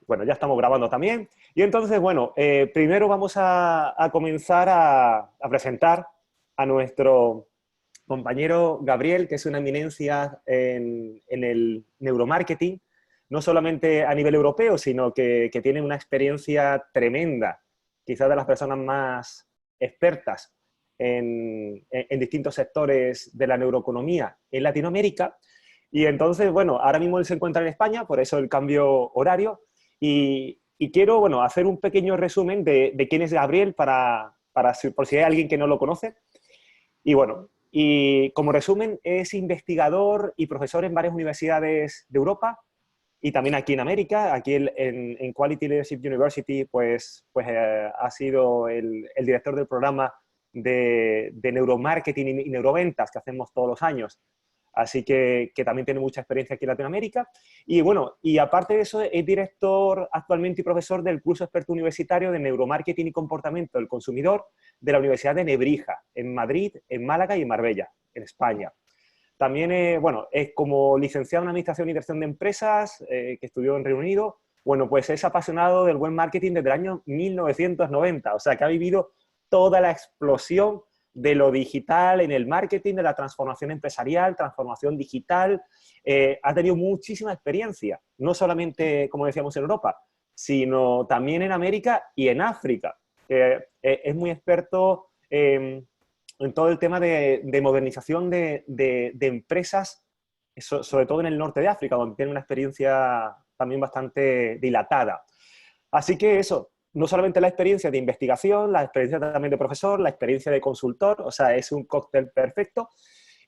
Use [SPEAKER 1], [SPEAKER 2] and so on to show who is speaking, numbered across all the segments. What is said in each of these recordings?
[SPEAKER 1] Bueno, ya estamos grabando también. Y entonces, bueno, primero vamos a comenzar a presentar a nuestro compañero Gabriel, que es una eminencia en el neuromarketing, no solamente a nivel europeo, sino que tiene una experiencia tremenda, quizás de las personas más expertas en distintos sectores de la neuroeconomía en Latinoamérica. Y entonces, bueno, ahora mismo él se encuentra en España, por eso el cambio horario. Y quiero, bueno, hacer un pequeño resumen de quién es Gabriel por si hay alguien que no lo conoce. Y bueno, y como resumen, es investigador y profesor en varias universidades de Europa y también aquí en América. Aquí en Quality Leadership University, pues ha sido el director del programa de neuromarketing y neuroventas que hacemos todos los años. Así que también tiene mucha experiencia aquí en Latinoamérica. Y bueno, y aparte de eso, es director actualmente y profesor del curso experto universitario de neuromarketing y comportamiento del consumidor de la Universidad de Nebrija, en Madrid, en Málaga y en Marbella, en España. También, bueno, es como licenciado en Administración y Dirección de Empresas, que estudió en Reino Unido. Bueno, pues es apasionado del buen marketing desde el año 1990, o sea que ha vivido toda la explosión de lo digital en el marketing, de la transformación empresarial, transformación digital. Ha tenido muchísima experiencia, no solamente, como decíamos, en Europa, sino también en América y en África. Es muy experto en todo el tema de modernización de empresas, sobre todo en el norte de África, donde tiene una experiencia también bastante dilatada. Así que eso, no solamente la experiencia de investigación, la experiencia también de profesor, la experiencia de consultor, o sea, es un cóctel perfecto.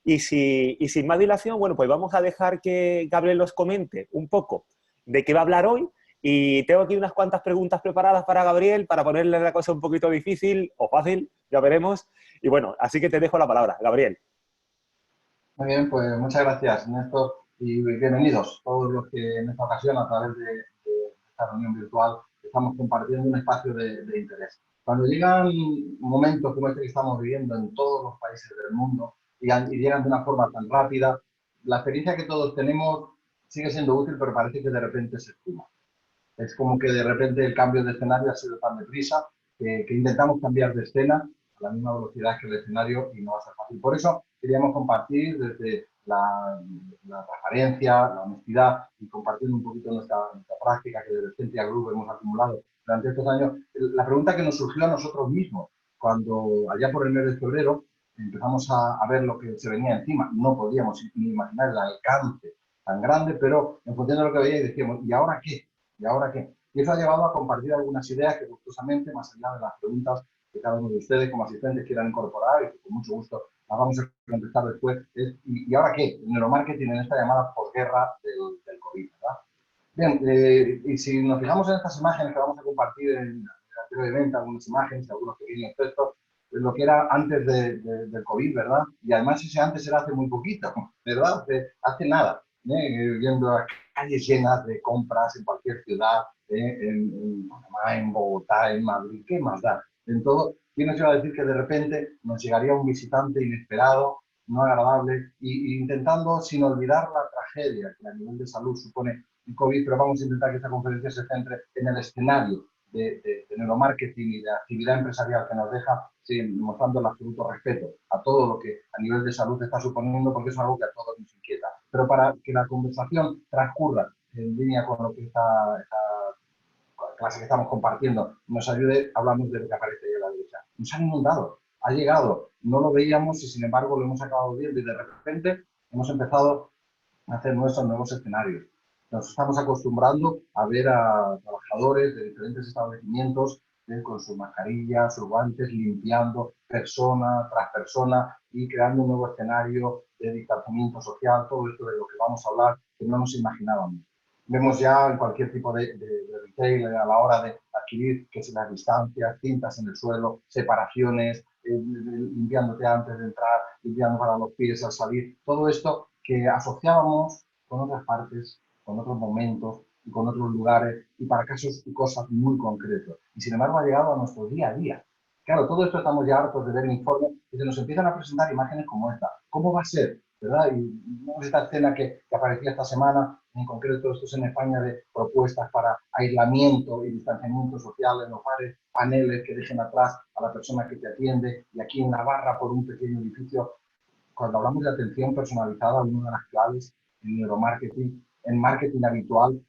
[SPEAKER 1] Y sin más dilación, bueno, pues vamos a dejar que Gabriel nos comente un poco de qué va a hablar hoy. Y tengo aquí unas cuantas preguntas preparadas para Gabriel, para ponerle la cosa un poquito difícil o fácil, ya veremos. Y bueno, así que te dejo la palabra, Gabriel.
[SPEAKER 2] Muy bien, pues muchas gracias, Néstor, y bienvenidos todos los que en esta ocasión, a través de esta reunión virtual, estamos compartiendo un espacio de interés. Cuando llegan momentos como este que estamos viviendo en todos los países del mundo y llegan de una forma tan rápida, la experiencia que todos tenemos sigue siendo útil, pero parece que de repente se esfuma. Es como que de repente el cambio de escenario ha sido tan deprisa que intentamos cambiar de escena a la misma velocidad que el escenario y no va a ser fácil. Por eso queríamos compartir desde la transparencia, la honestidad y compartiendo un poquito nuestra práctica que desde Centia Group hemos acumulado durante estos años. La pregunta que nos surgió a nosotros mismos cuando allá por el mes de febrero empezamos a ver lo que se venía encima. No podíamos ni imaginar el alcance tan grande, pero en función de lo que veía decíamos, ¿y ahora qué? ¿Y ahora qué? Y eso ha llevado a compartir algunas ideas que gustosamente, más allá de las preguntas que cada uno de ustedes como asistentes quieran incorporar y que con mucho gusto las vamos a contestar después, es ¿y ahora qué? El neuromarketing en esta llamada posguerra del COVID, ¿verdad? Bien, y si nos fijamos en estas imágenes que vamos a compartir brevemente, algunas imágenes, algunos pequeños textos, lo que era antes del COVID, ¿verdad? Y además ese antes era hace muy poquito, ¿verdad? Hace nada, viendo las calles llenas de compras en cualquier ciudad, en Panamá, en Bogotá, en Madrid, ¿qué más da? En todo, ¿quién nos iba a decir que de repente nos llegaría un visitante inesperado, no agradable, y intentando, sin olvidar la tragedia que a nivel de salud supone el COVID, pero vamos a intentar que esta conferencia se centre en el escenario de neuromarketing y de actividad empresarial que nos deja, sí, mostrando el absoluto respeto a todo lo que a nivel de salud está suponiendo, porque es algo que a todos nos inquieta. Pero para que la conversación transcurra en línea con lo que esta clase que estamos compartiendo nos ayude, hablamos de lo que aparece ahí a la derecha. Nos han inundado, ha llegado, no lo veíamos y sin embargo lo hemos acabado viendo y de repente hemos empezado a hacer nuestros nuevos escenarios. Nos estamos acostumbrando a ver a trabajadores de diferentes establecimientos con sus mascarillas, sus guantes, limpiando persona tras persona y creando un nuevo escenario de distanciamiento social, todo esto de lo que vamos a hablar que no nos imaginábamos. Vemos ya en cualquier tipo de retail a la hora de adquirir que si las distancias, cintas en el suelo, separaciones, limpiándote antes de entrar, limpiando para los pies al salir, todo esto que asociábamos con otras partes, con otros momentos y con otros lugares y para casos y cosas muy concretos. Y sin embargo ha llegado a nuestro día a día. Claro, todo esto estamos ya hartos de ver informes y se nos empiezan a presentar imágenes como esta. ¿Cómo va a ser ¿verdad? Y vemos esta escena que aparecía esta semana, en concreto esto es en España, de propuestas para aislamiento y distanciamiento social en los bares, paneles que dejen atrás a la persona que te atiende, y aquí en Navarra, por un pequeño edificio. Cuando hablamos de atención personalizada, una de las claves en neuromarketing, en marketing habitual,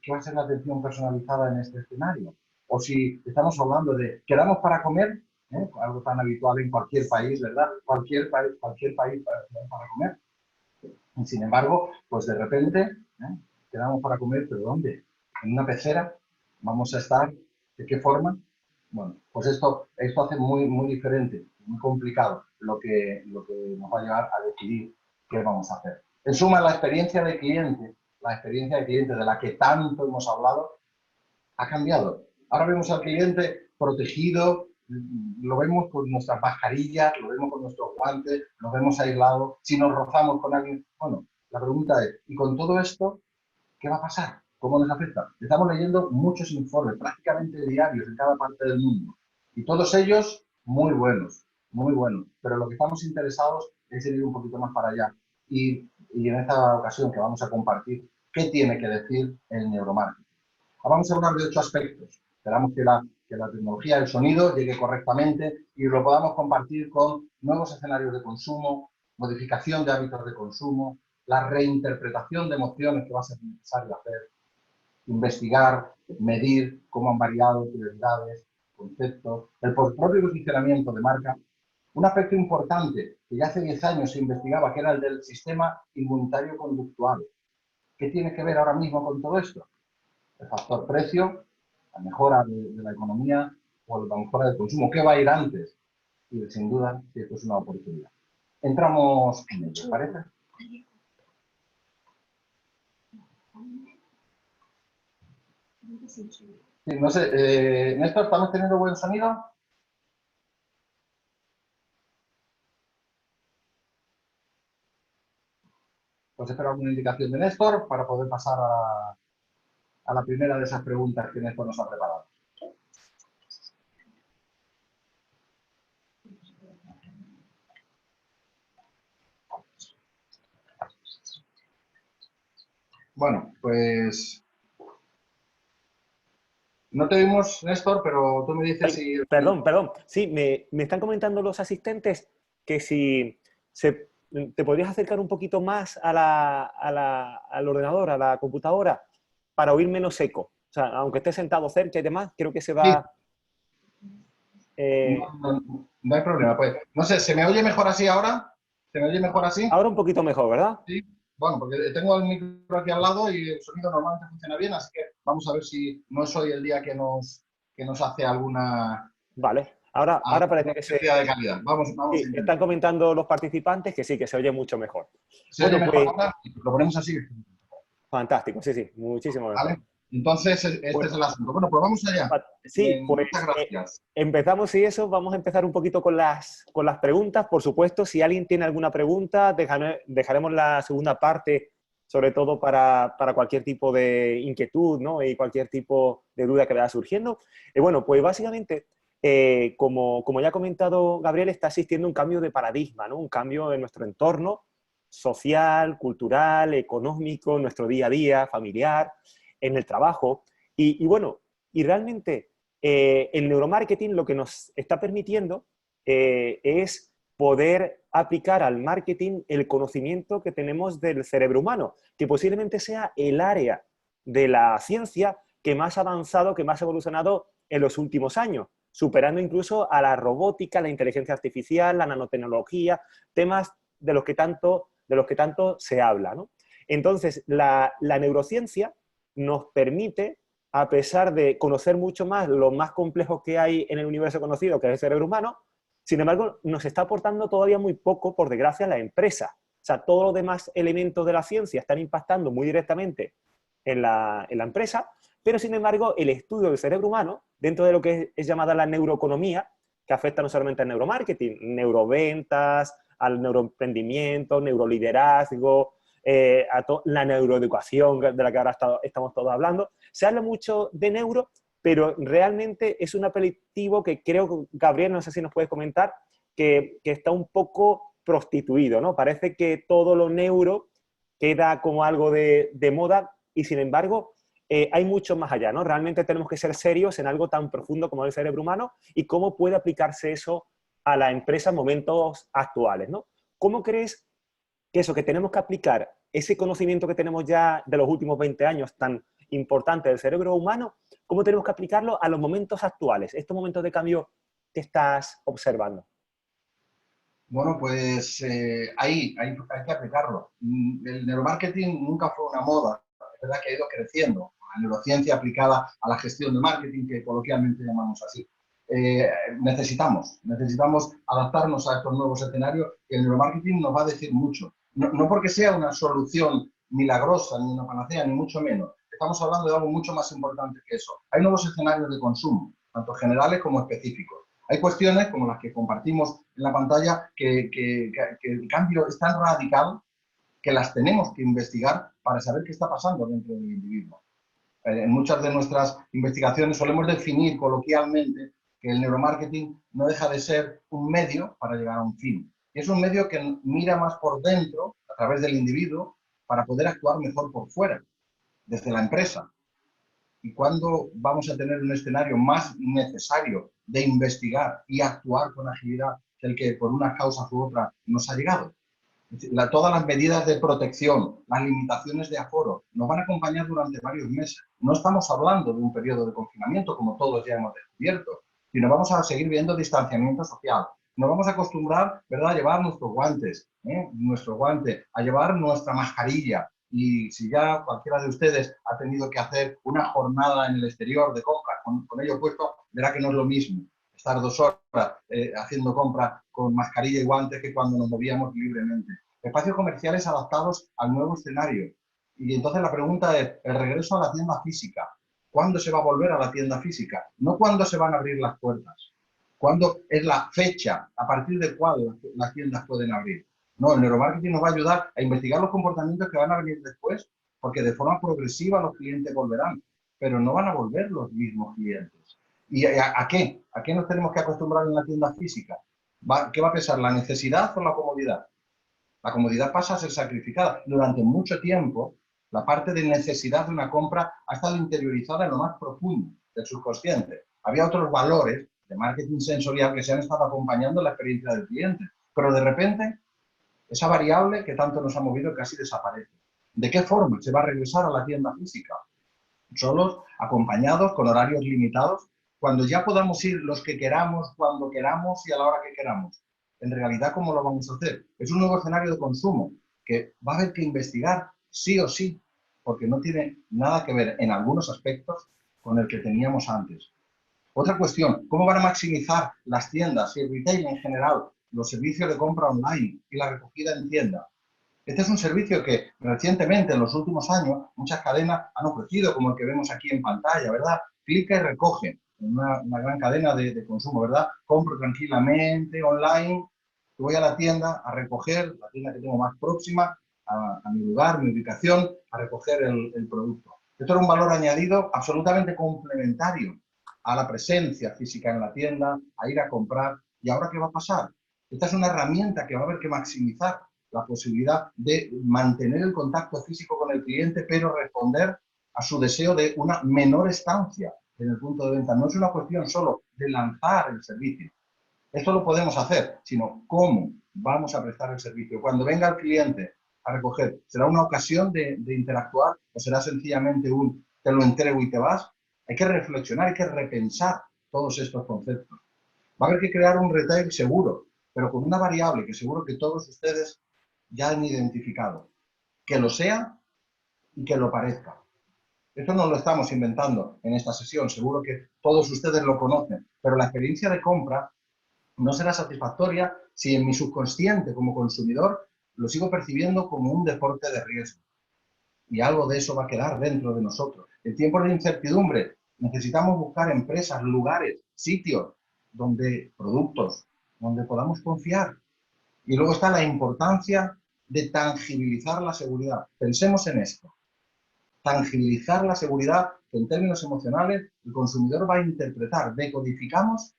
[SPEAKER 2] ¿qué va a ser la atención personalizada en este escenario? O si estamos hablando de quedamos para comer, algo tan habitual en cualquier país, ¿verdad? Cualquier país para comer. Y sin embargo, pues de repente, quedamos para comer, ¿pero dónde? ¿En una pecera? ¿Vamos a estar? ¿De qué forma? Bueno, pues esto hace muy diferente, muy complicado lo que nos va a llevar a decidir qué vamos a hacer. En suma, la experiencia de cliente de la que tanto hemos hablado, ha cambiado. Ahora vemos al cliente protegido, lo vemos con nuestras mascarillas, lo vemos con nuestros guantes, lo vemos aislado. Si nos rozamos con alguien, bueno, la pregunta es, ¿y con todo esto qué va a pasar? ¿Cómo nos afecta? Estamos leyendo muchos informes, prácticamente diarios, en cada parte del mundo. Y todos ellos muy buenos, muy buenos. Pero lo que estamos interesados es ir un poquito más para allá. Y en esta ocasión que vamos a compartir, ¿qué tiene que decir el neuromarketing? Vamos a hablar de 8 aspectos. Esperamos que la tecnología del sonido llegue correctamente y lo podamos compartir con nuevos escenarios de consumo, modificación de hábitos de consumo, la reinterpretación de emociones que va a ser necesario hacer, investigar, medir cómo han variado prioridades, conceptos, el propio posicionamiento de marca. Un aspecto importante que ya hace 10 años se investigaba, que era el del sistema inmunitario conductual. ¿Qué tiene que ver ahora mismo con todo esto? El factor precio, la mejora de la economía o la mejora del consumo. ¿Qué va a ir antes? Y sin duda, si esto es una oportunidad. Entramos en ello, ¿parece? Sí, no sé, Néstor, ¿estamos teniendo buen sonido? Pues espero alguna indicación de Néstor para poder pasar a la primera de esas preguntas que Néstor nos ha preparado. Bueno, pues no te vimos, Néstor, pero tú me dices
[SPEAKER 1] Ay,
[SPEAKER 2] si...
[SPEAKER 1] perdón. Sí, me están comentando los asistentes que si te podrías acercar un poquito más al ordenador, a la computadora, para oír menos eco. O sea, aunque esté sentado cerca y demás, creo que se
[SPEAKER 2] Sí,
[SPEAKER 1] va...
[SPEAKER 2] no, no hay problema. Pues, no sé, ¿se me oye mejor así ahora? ¿Se me oye mejor así?
[SPEAKER 1] Ahora un poquito mejor, ¿verdad?
[SPEAKER 2] Sí, bueno, porque tengo el micro aquí al lado y el sonido normalmente funciona bien, así que vamos a ver si no es hoy el día que nos hace alguna
[SPEAKER 1] Vale. Ahora parece que
[SPEAKER 2] pérdida de calidad. Vamos a
[SPEAKER 1] sí, están
[SPEAKER 2] intentar.
[SPEAKER 1] comentando los participantes que sí, que se oye mucho mejor.
[SPEAKER 2] ¿Se oye
[SPEAKER 1] Bueno,
[SPEAKER 2] mejor
[SPEAKER 1] pues
[SPEAKER 2] ahora? Lo ponemos así.
[SPEAKER 1] fantástico, sí, muchísimo mejor.
[SPEAKER 2] ¿Vale? Entonces, este es
[SPEAKER 1] Bueno,
[SPEAKER 2] el asunto. Bueno, pues vamos allá.
[SPEAKER 1] sí,
[SPEAKER 2] Muchas
[SPEAKER 1] pues
[SPEAKER 2] gracias.
[SPEAKER 1] empezamos y eso, vamos a empezar un poquito con las preguntas. Por supuesto, si alguien tiene alguna pregunta, dejaremos la segunda parte, sobre todo para cualquier tipo de inquietud, ¿no? Y cualquier tipo de duda que vaya surgiendo. Y bueno, pues básicamente, como ya ha comentado Gabriel, está existiendo un cambio de paradigma, ¿no? Un cambio en nuestro entorno social, cultural, económico, en nuestro día a día, familiar, en el trabajo. Y bueno, y realmente el neuromarketing lo que nos está permitiendo es poder aplicar al marketing el conocimiento que tenemos del cerebro humano, que posiblemente sea el área de la ciencia que más ha avanzado, que más ha evolucionado en los últimos años, superando incluso a la robótica, la inteligencia artificial, la nanotecnología, temas de los que tanto se habla, ¿no? Entonces, la neurociencia nos permite, a pesar de conocer mucho más lo más complejo que hay en el universo conocido, que es el cerebro humano, sin embargo, nos está aportando todavía muy poco, por desgracia, la empresa. O sea, todos los demás elementos de la ciencia están impactando muy directamente en la empresa, pero sin embargo, el estudio del cerebro humano, dentro de lo que es llamada la neuroeconomía, que afecta no solamente al neuromarketing, neuroventas, al neuroemprendimiento, neuroliderazgo, la neuroeducación de la que ahora estamos todos hablando. Se habla mucho de neuro, pero realmente es un apelativo que creo, Gabriel, no sé si nos puedes comentar, que está un poco prostituido, ¿no? Parece que todo lo neuro queda como algo de moda y, sin embargo, hay mucho más allá, ¿no? Realmente tenemos que ser serios en algo tan profundo como el cerebro humano y cómo puede aplicarse eso a la empresa en momentos actuales, ¿no? ¿Cómo crees que eso, que tenemos que aplicar ese conocimiento que tenemos ya de los últimos 20 años tan importante del cerebro humano, cómo tenemos que aplicarlo a los momentos actuales, estos momentos de cambio que estás observando?
[SPEAKER 2] Bueno, pues hay que aplicarlo. El neuromarketing nunca fue una moda, es verdad que ha ido creciendo. La neurociencia aplicada a la gestión de marketing, que coloquialmente llamamos así. Necesitamos adaptarnos a estos nuevos escenarios y el neuromarketing nos va a decir mucho. No porque sea una solución milagrosa, ni una panacea, ni mucho menos. Estamos hablando de algo mucho más importante que eso. Hay nuevos escenarios de consumo, tanto generales como específicos. Hay cuestiones como las que compartimos en la pantalla que el cambio es tan radical que las tenemos que investigar para saber qué está pasando dentro del individuo. En muchas de nuestras investigaciones solemos definir coloquialmente que el neuromarketing no deja de ser un medio para llegar a un fin. Y es un medio que mira más por dentro, a través del individuo, para poder actuar mejor por fuera, desde la empresa. ¿Y cuándo vamos a tener un escenario más necesario de investigar y actuar con agilidad que el que por unas causas u otras nos ha llegado? Todas las medidas de protección, las limitaciones de aforo, nos van a acompañar durante varios meses. No estamos hablando de un periodo de confinamiento, como todos ya hemos descubierto, sino vamos a seguir viendo distanciamiento social. Nos vamos a acostumbrar, ¿verdad?, a llevar nuestros guantes, a llevar nuestra mascarilla. Y si ya cualquiera de ustedes ha tenido que hacer una jornada en el exterior de compras con ello puesto, verá que no es lo mismo estar 2 horas haciendo compras con mascarilla y guantes que cuando nos movíamos libremente. Espacios comerciales adaptados al nuevo escenario. Y entonces la pregunta es, el regreso a la tienda física. ¿Cuándo se va a volver a la tienda física? No cuándo se van a abrir las puertas. ¿Cuándo es la fecha a partir de cuál las tiendas pueden abrir? No, el neuromarketing nos va a ayudar a investigar los comportamientos que van a venir después, porque de forma progresiva los clientes volverán, pero no van a volver los mismos clientes. ¿Y a qué? ¿A qué nos tenemos que acostumbrar en la tienda física? ¿Qué va a pesar, la necesidad o la comodidad? La comodidad pasa a ser sacrificada. Durante mucho tiempo, la parte de necesidad de una compra ha estado interiorizada en lo más profundo del subconsciente. Había otros valores de marketing sensorial que se han estado acompañando en la experiencia del cliente, pero de repente esa variable que tanto nos ha movido casi desaparece. ¿De qué forma se va a regresar a la tienda física? Solos, acompañados, con horarios limitados, cuando ya podamos ir los que queramos, cuando queramos y a la hora que queramos. En realidad, ¿cómo lo vamos a hacer? Es un nuevo escenario de consumo que va a haber que investigar sí o sí, porque no tiene nada que ver en algunos aspectos con el que teníamos antes. Otra cuestión, ¿cómo van a maximizar las tiendas y el retail en general, los servicios de compra online y la recogida en tienda? Este es un servicio que recientemente, en los últimos años, muchas cadenas han ofrecido, como el que vemos aquí en pantalla, ¿verdad? Clica y recoge, una gran cadena de consumo, ¿verdad? Compro tranquilamente online, voy a la tienda a recoger, la tienda que tengo más próxima, a mi lugar, mi ubicación, a recoger el producto. Esto era un valor añadido absolutamente complementario a la presencia física en la tienda, a ir a comprar. ¿Y ahora qué va a pasar? Esta es una herramienta que va a haber que maximizar la posibilidad de mantener el contacto físico con el cliente, pero responder a su deseo de una menor estancia en el punto de venta. No es una cuestión solo de lanzar el servicio. Esto lo podemos hacer, sino cómo vamos a prestar el servicio. Cuando venga el cliente a recoger, ¿será una ocasión de interactuar o será sencillamente un te lo entrego y te vas? Hay que reflexionar, hay que repensar todos estos conceptos. Va a haber que crear un retail seguro, pero con una variable que seguro que todos ustedes ya han identificado. Que lo sea y que lo parezca. Esto no lo estamos inventando en esta sesión, seguro que todos ustedes lo conocen, pero la experiencia de compra no será satisfactoria si en mi subconsciente como consumidor lo sigo percibiendo como un deporte de riesgo. Y algo de eso va a quedar dentro de nosotros. En tiempos de incertidumbre necesitamos buscar empresas, lugares, sitios donde productos, donde podamos confiar. Y luego está la importancia de tangibilizar la seguridad. Pensemos en esto. Tangibilizar la seguridad que en términos emocionales el consumidor va a interpretar. Decodificamos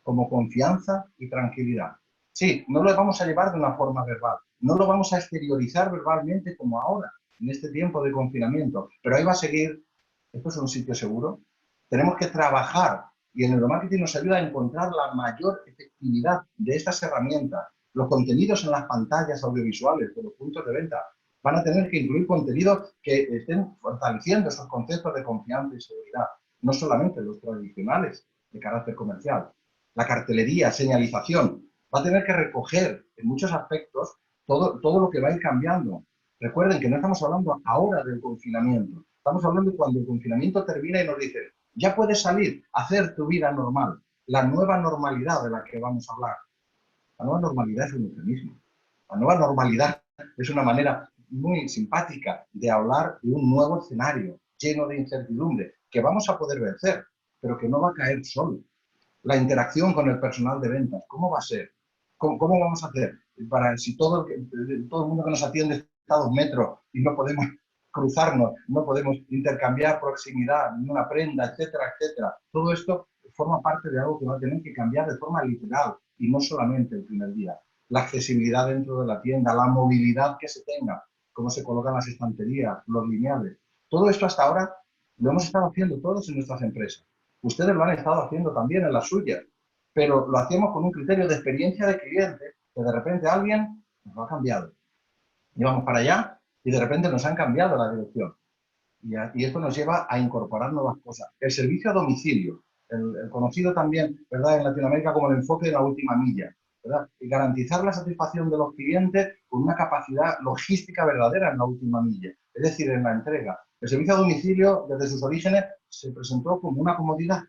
[SPEAKER 2] como confianza y tranquilidad. Sí, no lo vamos a llevar de una forma verbal, no lo vamos a exteriorizar verbalmente como ahora, en este tiempo de confinamiento, pero ahí va a seguir. Esto es un sitio seguro. Tenemos que trabajar y el neuromarketing nos ayuda a encontrar la mayor efectividad de estas herramientas. Los contenidos en las pantallas audiovisuales de los puntos de venta van a tener que incluir contenidos que estén fortaleciendo esos conceptos de confianza y seguridad, no solamente los tradicionales de carácter comercial. La cartelería, señalización, va a tener que recoger en muchos aspectos todo lo que va a ir cambiando. Recuerden que no estamos hablando ahora del confinamiento, estamos hablando de cuando el confinamiento termina y nos dicen, ya puedes salir a hacer tu vida normal, la nueva normalidad de la que vamos a hablar. La nueva normalidad es un eufemismo. La nueva normalidad es una manera muy simpática de hablar de un nuevo escenario lleno de incertidumbre que vamos a poder vencer, pero que no va a caer solo. La interacción con el personal de ventas, ¿cómo va a ser? ¿Cómo vamos a hacer? Para si todo el mundo que nos atiende está a 2 metros y no podemos cruzarnos, no podemos intercambiar proximidad, ni una prenda, etcétera, etcétera. Todo esto forma parte de algo que va a tener que cambiar de forma literal y no solamente el primer día. La accesibilidad dentro de la tienda, la movilidad que se tenga, cómo se colocan las estanterías, los lineales. Todo esto hasta ahora lo hemos estado haciendo todos en nuestras empresas. Ustedes lo han estado haciendo también en las suyas, pero lo hacemos con un criterio de experiencia de cliente que de repente alguien nos lo ha cambiado. Íbamos para allá y de repente nos han cambiado la dirección. Y esto nos lleva a incorporar nuevas cosas. El servicio a domicilio, el conocido también, ¿verdad?, en Latinoamérica como el enfoque de la última milla, ¿verdad? Y garantizar la satisfacción de los clientes con una capacidad logística verdadera en la última milla, es decir, en la entrega. El servicio a domicilio, desde sus orígenes, se presentó como una comodidad,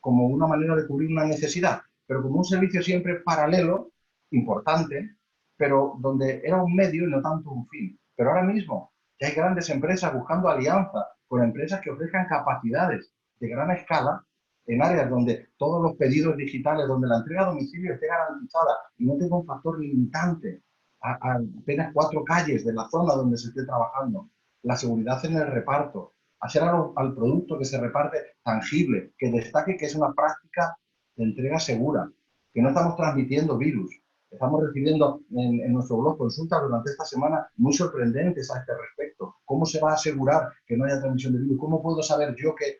[SPEAKER 2] como una manera de cubrir una necesidad, pero como un servicio siempre paralelo, importante, pero donde era un medio y no tanto un fin. Pero ahora mismo ya hay grandes empresas buscando alianzas con empresas que ofrezcan capacidades de gran escala en áreas donde todos los pedidos digitales, donde la entrega a domicilio esté garantizada y no tenga un factor limitante a apenas 4 calles de la zona donde se esté trabajando. La seguridad en el reparto, hacer al producto que se reparte tangible, que destaque que es una práctica de entrega segura, que no estamos transmitiendo virus. Estamos recibiendo en nuestro blog consultas durante esta semana muy sorprendentes a este respecto. ¿Cómo se va a asegurar que no haya transmisión de virus? ¿Cómo puedo saber yo que?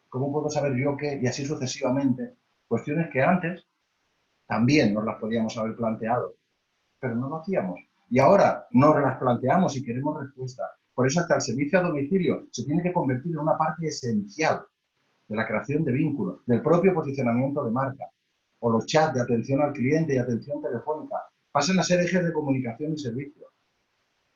[SPEAKER 2] ¿Cómo puedo saber yo que? Y así sucesivamente. Cuestiones que antes también nos las podíamos haber planteado, pero no lo hacíamos. Y ahora nos las planteamos y queremos respuestas. Por eso hasta el servicio a domicilio se tiene que convertir en una parte esencial de la creación de vínculos, del propio posicionamiento de marca, o los chats de atención al cliente y atención telefónica, pasan a ser ejes de comunicación y servicio.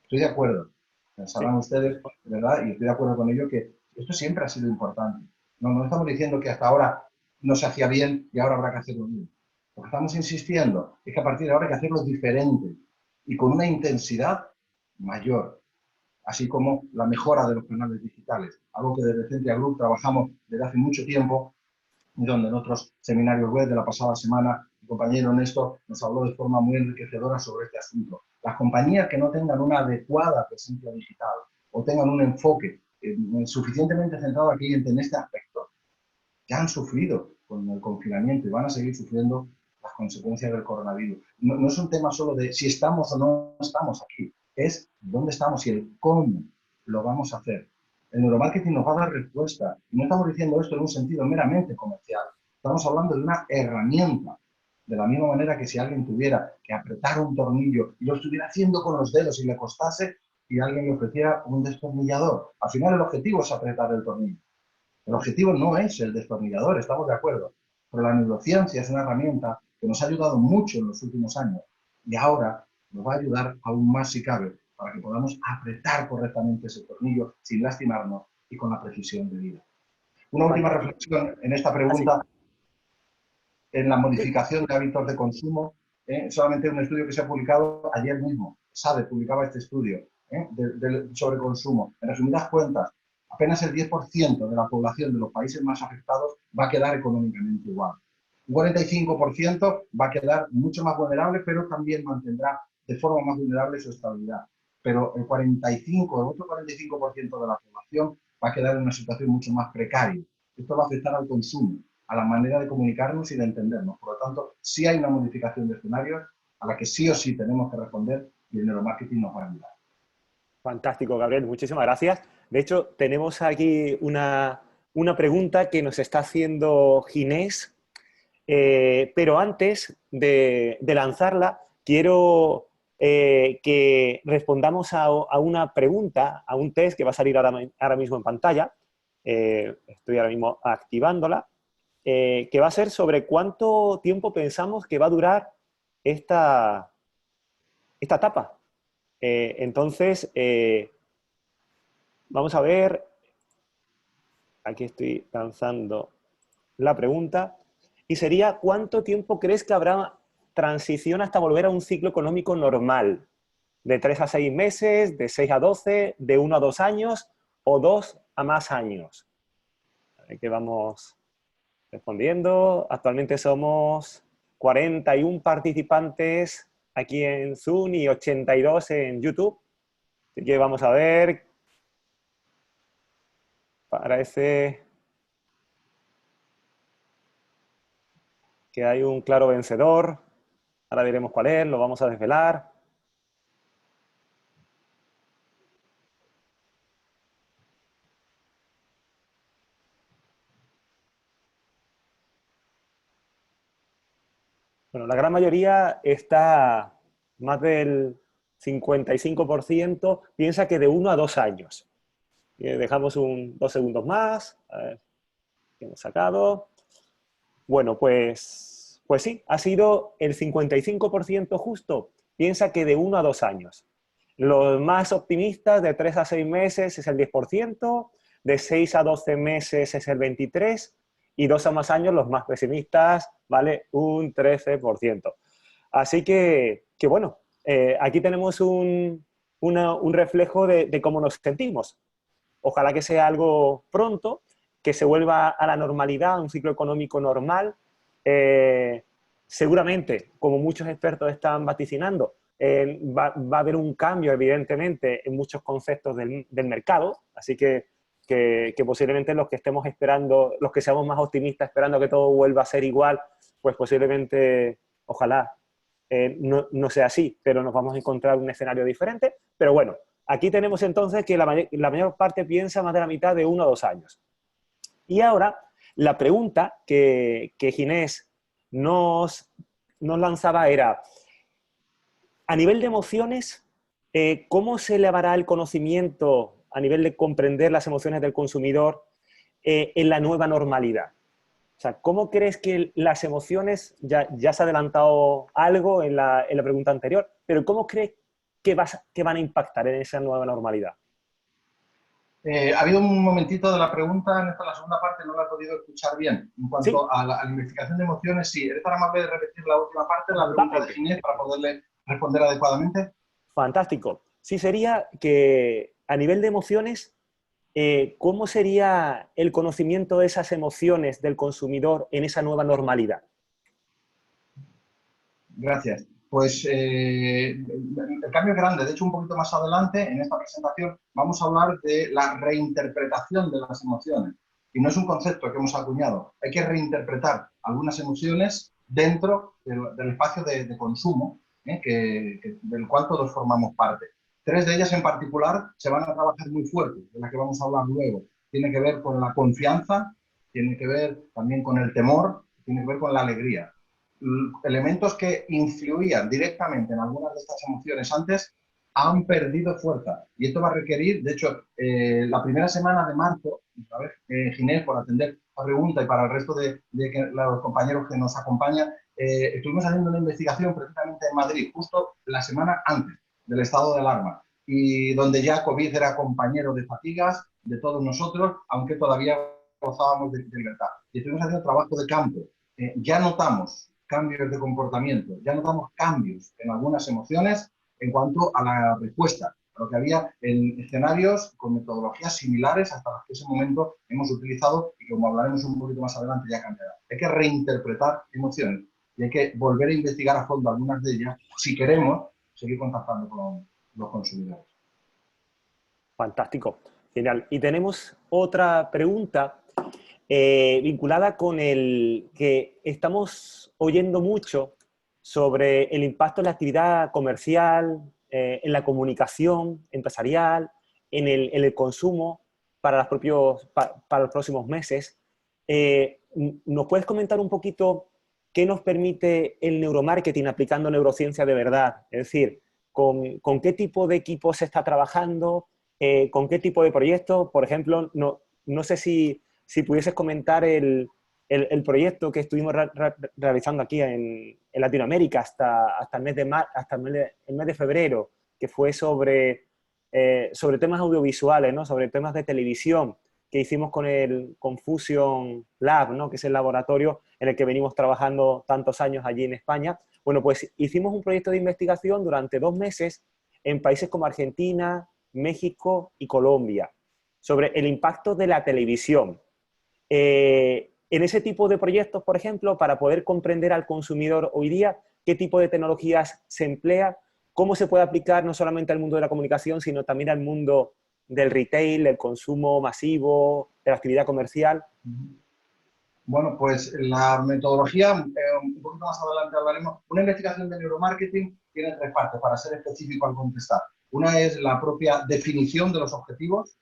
[SPEAKER 2] Estoy de acuerdo,
[SPEAKER 1] Sí.
[SPEAKER 2] pensarán ustedes, ¿verdad? Y estoy de acuerdo con ello que esto siempre ha sido importante. No estamos diciendo que hasta ahora no se hacía bien y ahora habrá que hacerlo bien. Lo que estamos insistiendo es que a partir de ahora hay que hacerlo diferente y con una intensidad mayor, así como la mejora de los canales digitales, algo que desde Centria Group trabajamos desde hace mucho tiempo y donde en otros seminarios web de la pasada semana mi compañero Néstor nos habló de forma muy enriquecedora sobre este asunto. Las compañías que no tengan una adecuada presencia digital o tengan un enfoque suficientemente centrado al cliente en este aspecto, ya han sufrido con el confinamiento y van a seguir sufriendo las consecuencias del coronavirus. No es un tema solo de si estamos o no estamos aquí, es dónde estamos y el cómo lo vamos a hacer. El neuromarketing nos va a dar respuesta. Y no estamos diciendo esto en un sentido meramente comercial. Estamos hablando de una herramienta. De la misma manera que si alguien tuviera que apretar un tornillo y lo estuviera haciendo con los dedos y le costase, y alguien le ofreciera un destornillador. Al final el objetivo es apretar el tornillo. El objetivo no es el destornillador, estamos de acuerdo, pero la neurociencia es una herramienta que nos ha ayudado mucho en los últimos años y ahora nos va a ayudar aún más si cabe para que podamos apretar correctamente ese tornillo sin lastimarnos y con la precisión debida. Una última
[SPEAKER 1] Fantástico.
[SPEAKER 2] reflexión en esta
[SPEAKER 1] Así.
[SPEAKER 2] pregunta, en la
[SPEAKER 1] Sí.
[SPEAKER 2] modificación de hábitos de consumo. Solamente un estudio que se ha publicado ayer mismo, SADE publicaba este estudio sobre consumo. En resumidas cuentas, apenas el 10% de la población de los países más afectados va a quedar económicamente igual. Un 45% va a quedar mucho más vulnerable, pero también mantendrá de forma más vulnerable su estabilidad. Pero el otro 45% de la población va a quedar en una situación mucho más precaria. Esto va a afectar al consumo, a la manera de comunicarnos y de entendernos. Por lo tanto, sí hay una modificación de escenarios a la que sí o sí tenemos que responder y el neuromarketing nos va a ayudar.
[SPEAKER 1] Fantástico, Gabriel, muchísimas gracias. De hecho, tenemos aquí una pregunta que nos está haciendo Ginés, pero antes de lanzarla, quiero que respondamos a una pregunta, a un test que va a salir ahora mismo en pantalla. Estoy ahora mismo activándola, que va a ser sobre cuánto tiempo pensamos que va a durar esta etapa. Entonces, vamos a ver, aquí estoy lanzando la pregunta, y sería, ¿cuánto tiempo crees que habrá transición hasta volver a un ciclo económico normal? ¿De 3 a 6 meses, de 6 a 12, de 1 a 2 años o 2 a más años? A ver qué vamos respondiendo. Actualmente somos 41 participantes aquí en Zoom y 82 en YouTube. Así que vamos a ver. Parece que hay un claro vencedor. Ahora veremos cuál es, lo vamos a desvelar. Bueno, la gran mayoría está, más del 55% piensa que de 1 a 2 años. Dejamos 2 segundos más. A ver qué hemos sacado. Bueno, pues sí, ha sido el 55% justo. Piensa que de 1 a 2 años. Los más optimistas, de 3 a 6 meses es el 10%, de 6 a 12 meses es el 23%, y 2 a más años, los más pesimistas, ¿vale? Un 13%. Así que bueno, aquí tenemos un reflejo de cómo nos sentimos. Ojalá que sea algo pronto, que se vuelva a la normalidad, un ciclo económico normal. Seguramente, como muchos expertos están vaticinando, va a haber un cambio, evidentemente, en muchos conceptos del mercado, así que posiblemente los que estemos esperando, los que seamos más optimistas esperando que todo vuelva a ser igual, pues posiblemente, ojalá, no sea así, pero nos vamos a encontrar un escenario diferente. Pero bueno, aquí tenemos entonces que la mayor parte piensa más de la mitad de 1 o 2 años. Y ahora, la pregunta que Ginés nos lanzaba era, a nivel de emociones, ¿cómo se elevará el conocimiento a nivel de comprender las emociones del consumidor en la nueva normalidad? O sea, ¿cómo crees que las emociones, ya se ha adelantado algo en la pregunta anterior, pero ¿cómo crees que van a impactar en esa nueva normalidad?
[SPEAKER 2] Ha habido un momentito de la pregunta, en esta la segunda parte no la he podido escuchar bien. En
[SPEAKER 1] Sí,
[SPEAKER 2] cuanto a la investigación de emociones, sí. ¿Eres tan amable de repetir la última parte de la pregunta de
[SPEAKER 1] totalmente.
[SPEAKER 2] Ginés para poderle responder adecuadamente?
[SPEAKER 1] Fantástico. Sí, sería que a nivel de emociones, ¿cómo sería el conocimiento de esas emociones del consumidor en esa nueva normalidad?
[SPEAKER 2] Gracias. Pues el cambio es grande. De hecho, un poquito más adelante, en esta presentación, vamos a hablar de la reinterpretación de las emociones. Y no es un concepto que hemos acuñado. Hay que reinterpretar algunas emociones dentro del espacio de consumo, del cual todos formamos parte. 3 de ellas en particular se van a trabajar muy fuerte, de las que vamos a hablar luego. Tiene que ver con la confianza, tiene que ver también con el temor, tiene que ver con la alegría. Elementos que influían directamente en algunas de estas emociones antes han perdido fuerza. Y esto va a requerir, de hecho, la primera semana de marzo, ¿sabes? Ginés, por atender la pregunta y para el resto de los compañeros que nos acompañan, estuvimos haciendo una investigación precisamente en Madrid, justo la semana antes del estado de alarma, y donde ya COVID era compañero de fatigas de todos nosotros, aunque todavía gozábamos de libertad. Y estuvimos haciendo trabajo de campo. Ya notamos cambios de comportamiento, ya notamos cambios en algunas emociones en cuanto a la respuesta, a lo que había en escenarios con metodologías similares hasta las que ese momento hemos utilizado y como hablaremos un poquito más adelante ya cambiará. Hay que reinterpretar emociones y hay que volver a investigar a fondo algunas de ellas si queremos seguir contactando con los consumidores.
[SPEAKER 1] Fantástico, genial. Y tenemos otra pregunta vinculada con el que estamos oyendo mucho sobre el impacto en la actividad comercial, en la comunicación empresarial, en el consumo para, para los próximos meses. ¿Nos puedes comentar un poquito qué nos permite el neuromarketing aplicando neurociencia de verdad? Es decir, con qué tipo de equipos se está trabajando, con qué tipo de proyectos. Por ejemplo, no sé si pudieses comentar el proyecto que estuvimos realizando aquí en Latinoamérica hasta el mes hasta el mes de febrero, que fue sobre temas audiovisuales, ¿no? Sobre temas de televisión, que hicimos con el Confusion Lab, ¿no? Que es el laboratorio en el que venimos trabajando tantos años allí en España. Bueno, pues hicimos un proyecto de investigación durante 2 meses en países como Argentina, México y Colombia, sobre el impacto de la televisión. En ese tipo de proyectos, por ejemplo, para poder comprender al consumidor hoy día qué tipo de tecnologías se emplea, cómo se puede aplicar no solamente al mundo de la comunicación, sino también al mundo del retail, del consumo masivo, de la actividad comercial.
[SPEAKER 2] Bueno, pues la metodología, un poquito más adelante hablaremos. Una investigación de neuromarketing tiene 3 partes, para ser específico al contestar. Una es la propia definición de los objetivos,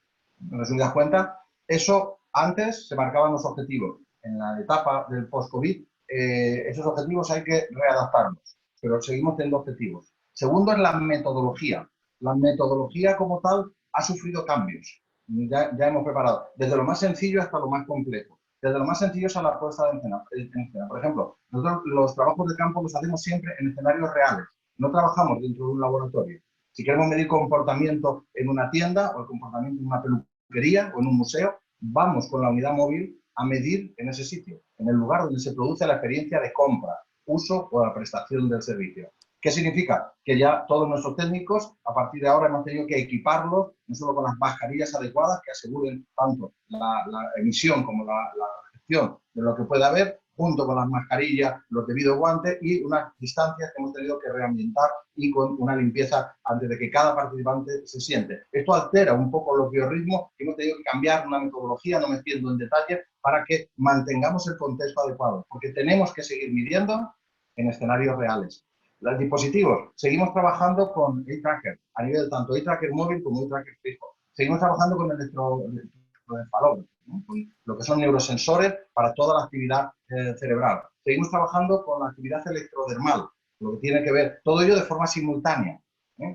[SPEAKER 2] en resumidas cuentas. Eso antes se marcaban los objetivos. En la etapa del post-COVID, esos objetivos hay que readaptarlos, pero seguimos teniendo objetivos. Segundo es la metodología. La metodología como tal ha sufrido cambios. Ya hemos preparado, desde lo más sencillo hasta lo más complejo. Desde lo más sencillo es a la puesta en escena. Por ejemplo, nosotros los trabajos de campo los hacemos siempre en escenarios reales. No trabajamos dentro de un laboratorio. Si queremos medir comportamiento en una tienda o el comportamiento en una peluquería o en un museo, vamos con la unidad móvil a medir en ese sitio, en el lugar donde se produce la experiencia de compra, uso o la prestación del servicio. ¿Qué significa? Que ya todos nuestros técnicos, a partir de ahora, hemos tenido que equiparlos, no solo con las mascarillas adecuadas que aseguren tanto la emisión como la recepción de lo que pueda haber, junto con las mascarillas, los debidos guantes y unas distancias que hemos tenido que reambientar y con una limpieza antes de que cada participante se siente. Esto altera un poco los biorritmos y hemos tenido que cambiar una metodología, no me extiendo en detalle, para que mantengamos el contexto adecuado, porque tenemos que seguir midiendo en escenarios reales. Los dispositivos, seguimos trabajando con iTracker, a nivel tanto iTracker móvil como iTracker fijo. Seguimos trabajando con electroencefalógrafo, ¿no? Con lo que son neurosensores para toda la actividad cerebral. Seguimos trabajando con la actividad electrodermal, lo que tiene que ver, todo ello de forma simultánea,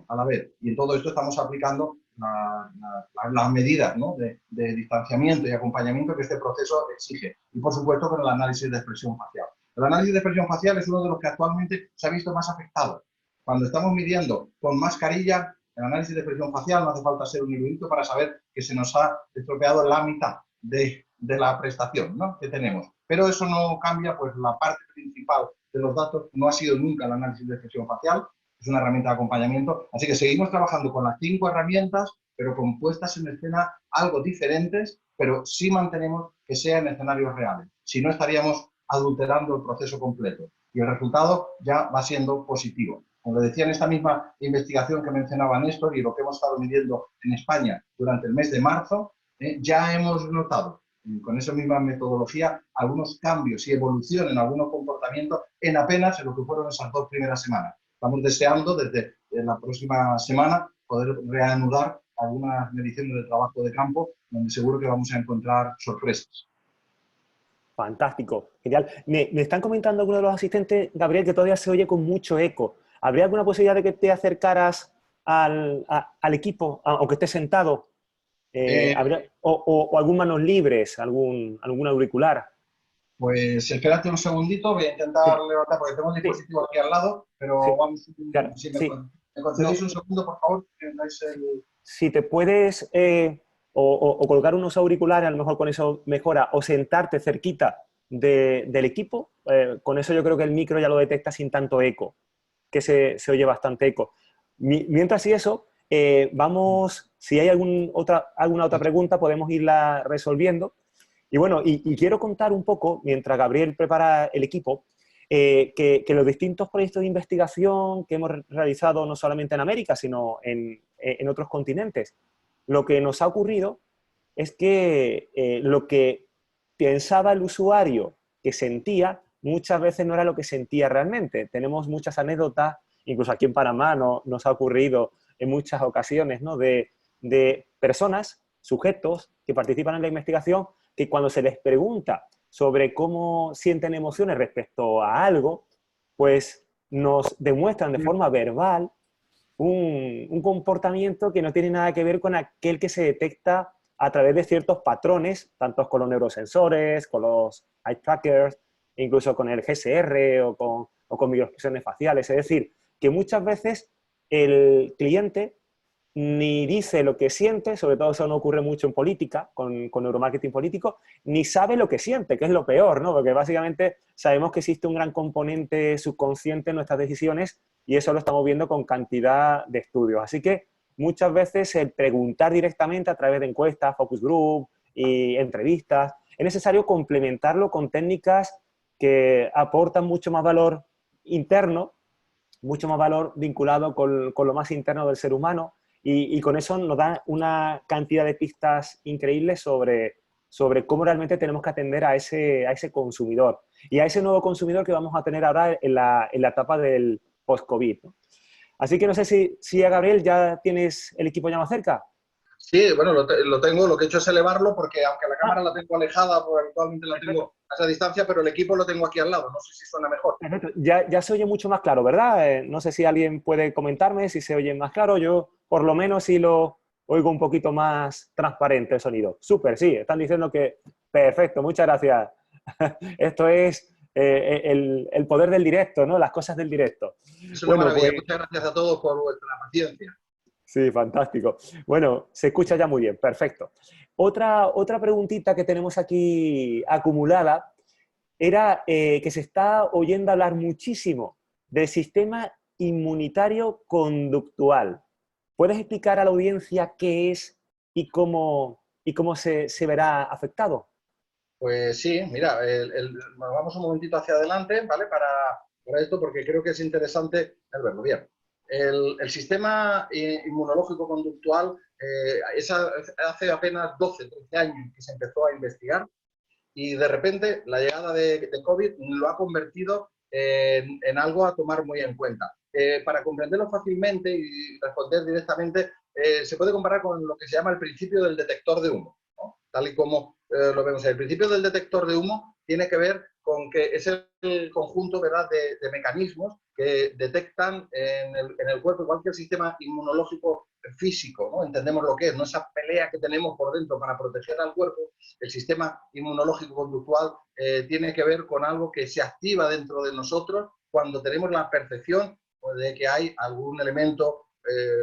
[SPEAKER 2] a la vez. Y en todo esto estamos aplicando las medidas, ¿no? de distanciamiento y acompañamiento que este proceso exige. Y, por supuesto, con el análisis de expresión facial. El análisis de expresión facial es uno de los que actualmente se ha visto más afectado. Cuando estamos midiendo con mascarilla, el análisis de expresión facial no hace falta ser un erudito para saber que se nos ha estropeado la mitad de la prestación, ¿no? que tenemos. Pero eso no cambia, pues la parte principal de los datos no ha sido nunca el análisis de expresión facial, es una herramienta de acompañamiento. Así que seguimos trabajando con las 5 herramientas, pero con puestas en escena algo diferentes, pero sí mantenemos que sea en escenarios reales. Si no, estaríamos adulterando el proceso completo. Y el resultado ya va siendo positivo. Como decía en esta misma investigación que mencionaba Néstor y lo que hemos estado midiendo en España durante el mes de marzo, ya hemos notado con esa misma metodología algunos cambios y evolución en algunos comportamientos en apenas en lo que fueron esas 2 primeras semanas. Estamos deseando desde la próxima semana poder reanudar algunas mediciones de trabajo de campo donde seguro que vamos a encontrar sorpresas.
[SPEAKER 1] Fantástico, genial. Me están comentando algunos de los asistentes, Gabriel, que todavía se oye con mucho eco. ¿Habría alguna posibilidad de que te acercaras al equipo, aunque estés sentado? O algún manos libres, algún auricular.
[SPEAKER 2] Pues espérate un segundito, voy a intentar
[SPEAKER 1] Sí,
[SPEAKER 2] levantar porque tengo un
[SPEAKER 1] sí,
[SPEAKER 2] dispositivo aquí al lado, pero
[SPEAKER 1] sí,
[SPEAKER 2] vamos,
[SPEAKER 1] claro,
[SPEAKER 2] si
[SPEAKER 1] sí.
[SPEAKER 2] me
[SPEAKER 1] No,
[SPEAKER 2] concedéis un segundo, por favor, que tengáis el...
[SPEAKER 1] si te puedes o colocar unos auriculares, a lo mejor con eso mejora, o sentarte cerquita del equipo, con eso yo creo que el micro ya lo detecta sin tanto eco, que se oye bastante eco. Mientras y eso, vamos, si hay alguna otra pregunta, podemos irla resolviendo. Y bueno, y quiero contar un poco, mientras Gabriel prepara el equipo, que los distintos proyectos de investigación que hemos realizado no solamente en América, sino en otros continentes, lo que nos ha ocurrido es que lo que pensaba el usuario que sentía, muchas veces no era lo que sentía realmente. Tenemos muchas anécdotas, incluso aquí en Panamá nos ha ocurrido en muchas ocasiones, ¿no? de personas, sujetos que participan en la investigación, que cuando se les pregunta sobre cómo sienten emociones respecto a algo, pues nos demuestran de forma verbal un comportamiento que no tiene nada que ver con aquel que se detecta a través de ciertos patrones, tanto con los neurosensores, con los eye trackers, incluso con el GSR o con microexpresiones faciales. Es decir, que muchas veces el cliente ni dice lo que siente, sobre todo eso no ocurre mucho en política, con neuromarketing político, ni sabe lo que siente, que es lo peor, ¿no? Porque básicamente sabemos que existe un gran componente subconsciente en nuestras decisiones y eso lo estamos viendo con cantidad de estudios. Así que muchas veces el preguntar directamente a través de encuestas, focus group y entrevistas, es necesario complementarlo con técnicas que aportan mucho más valor interno, mucho más valor vinculado con lo más interno del ser humano y con eso nos da una cantidad de pistas increíbles sobre cómo realmente tenemos que atender a ese consumidor y a ese nuevo consumidor que vamos a tener ahora en la etapa del post-COVID, ¿no? Así que no sé si a Gabriel ya tienes el equipo ya más cerca.
[SPEAKER 2] Sí, bueno, lo tengo, lo que he hecho es elevarlo porque aunque la cámara
[SPEAKER 1] Ah,
[SPEAKER 2] la tengo alejada, pues habitualmente la
[SPEAKER 1] perfecto.
[SPEAKER 2] tengo a esa distancia, pero el equipo lo tengo aquí al lado, no sé si suena mejor.
[SPEAKER 1] Perfecto. Ya se oye mucho más claro, ¿verdad? No sé si alguien puede comentarme si se oye más claro. Yo, por lo menos, sí lo oigo un poquito más transparente el sonido. Súper, sí. Están diciendo que... Perfecto, muchas gracias. Esto es el poder del directo, ¿no? Las cosas del directo.
[SPEAKER 2] Es una
[SPEAKER 1] Bueno,
[SPEAKER 2] maravilla.
[SPEAKER 1] pues
[SPEAKER 2] Muchas gracias a todos por vuestra paciencia.
[SPEAKER 1] sí, fantástico. Bueno, se escucha ya muy bien, perfecto. Otra preguntita que tenemos aquí acumulada era que se está oyendo hablar muchísimo del sistema inmunitario conductual. ¿Puedes explicar a la audiencia qué es y cómo se verá afectado?
[SPEAKER 2] Pues sí, mira, bueno, vamos un momentito hacia adelante, ¿vale? Para esto, porque creo que es interesante el verlo bien. El sistema inmunológico conductual hace apenas 12, 13 años que se empezó a investigar y de repente la llegada de COVID lo ha convertido en algo a tomar muy en cuenta. Para comprenderlo fácilmente y responder directamente, se puede comparar con lo que se llama el principio del detector de humo, ¿no? Tal y como lo vemos. El principio del detector de humo tiene que ver con que es el conjunto, ¿verdad?, de mecanismos que detectan en el cuerpo, igual que el sistema inmunológico físico, ¿no? Entendemos lo que es, ¿no? Esa pelea que tenemos por dentro para proteger al cuerpo. El sistema inmunológico conductual tiene que ver con algo que se activa dentro de nosotros cuando tenemos la percepción, pues, de que hay algún elemento,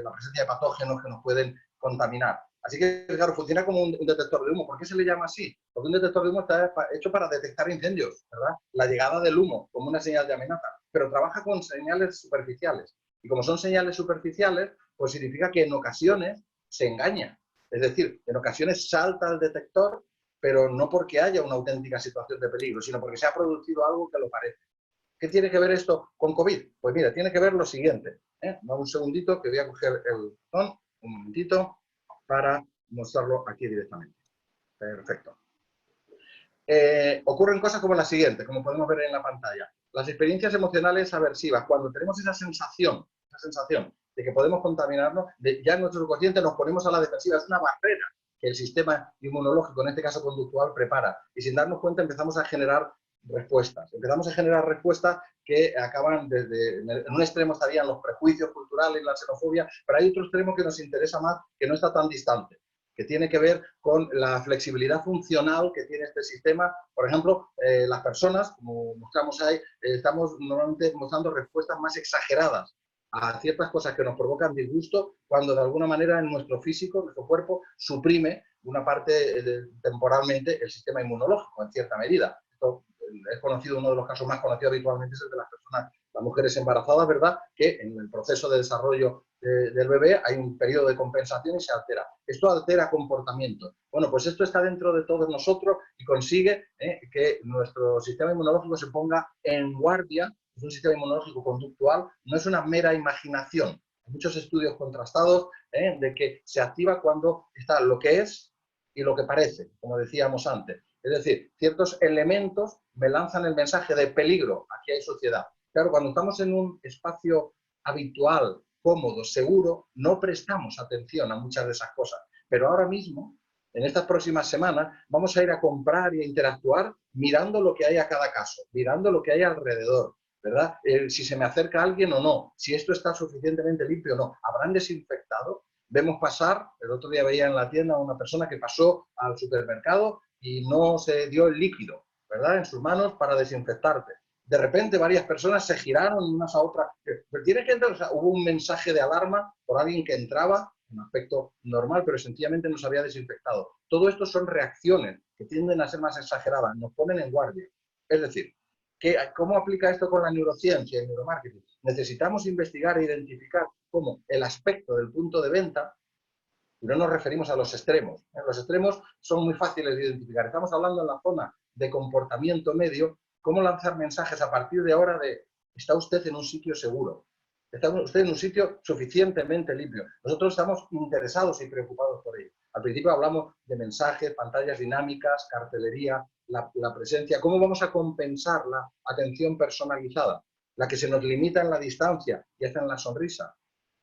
[SPEAKER 2] la presencia de patógenos que nos pueden contaminar. Así que, claro, funciona como un detector de humo. ¿Por qué se le llama así? Porque un detector de humo está hecho para detectar incendios, ¿verdad? La llegada del humo como una señal de amenaza, pero trabaja con señales superficiales. Y como son señales superficiales, pues significa que en ocasiones se engaña. Es decir, en ocasiones salta el detector, pero no porque haya una auténtica situación de peligro, sino porque se ha producido algo que lo parece. ¿Qué tiene que ver esto con COVID? Pues mira, tiene que ver lo siguiente. Vamos un segundito que voy a coger el botón, un momentito, para mostrarlo aquí directamente. Perfecto. Ocurren cosas como la siguiente, como podemos ver en la pantalla. Las experiencias emocionales aversivas, cuando tenemos esa sensación de que podemos contaminarnos, ya en nuestro consciente nos ponemos a la defensiva, es una barrera que el sistema inmunológico, en este caso conductual, prepara. Y sin darnos cuenta empezamos a generar respuestas. Empezamos a generar respuestas que acaban en un extremo estarían los prejuicios culturales, la xenofobia, pero hay otro extremo que nos interesa más, que no está tan distante, que tiene que ver con la flexibilidad funcional que tiene este sistema. Por ejemplo, las personas, como mostramos ahí, estamos normalmente mostrando respuestas más exageradas a ciertas cosas que nos provocan disgusto, cuando de alguna manera en nuestro físico, nuestro cuerpo, suprime una parte temporalmente el sistema inmunológico, en cierta medida. Esto es conocido, uno de los casos más conocidos habitualmente es el de las personas, las mujeres embarazadas, ¿verdad?, que en el proceso de desarrollo del bebé hay un periodo de compensación y se altera. Esto altera comportamiento. Bueno, pues esto está dentro de todos nosotros y consigue que nuestro sistema inmunológico se ponga en guardia. Es un sistema inmunológico conductual, no es una mera imaginación. Hay muchos estudios contrastados de que se activa cuando está lo que es y lo que parece, como decíamos antes. Es decir, ciertos elementos me lanzan el mensaje de peligro, aquí hay sociedad. Claro, cuando estamos en un espacio habitual, cómodo, seguro, no prestamos atención a muchas de esas cosas. Pero ahora mismo, en estas próximas semanas, vamos a ir a comprar y a interactuar mirando lo que hay a cada caso, mirando lo que hay alrededor, ¿verdad? Si se me acerca alguien o no, si esto está suficientemente limpio o no. ¿Habrán desinfectado? Vemos pasar, el otro día veía en la tienda a una persona que pasó al supermercado y no se dio el líquido, ¿verdad?, en sus manos para desinfectarte. De repente varias personas se giraron unas a otras. Pero tiene que entrar, o sea, hubo un mensaje de alarma por alguien que entraba en aspecto normal, pero sencillamente no se había desinfectado. Todo esto son reacciones que tienden a ser más exageradas, nos ponen en guardia. Es decir, ¿cómo aplica esto con la neurociencia y el neuromarketing? Necesitamos investigar e identificar cómo el aspecto del punto de venta, y no nos referimos a los extremos. Los extremos son muy fáciles de identificar. Estamos hablando en la zona de comportamiento medio, cómo lanzar mensajes a partir de ahora de ¿está usted en un sitio seguro? ¿Está usted en un sitio suficientemente limpio? Nosotros estamos interesados y preocupados por ello. Al principio hablamos de mensajes, pantallas dinámicas, cartelería, la presencia. ¿Cómo vamos a compensar la atención personalizada? La que se nos limita en la distancia y hasta en la sonrisa.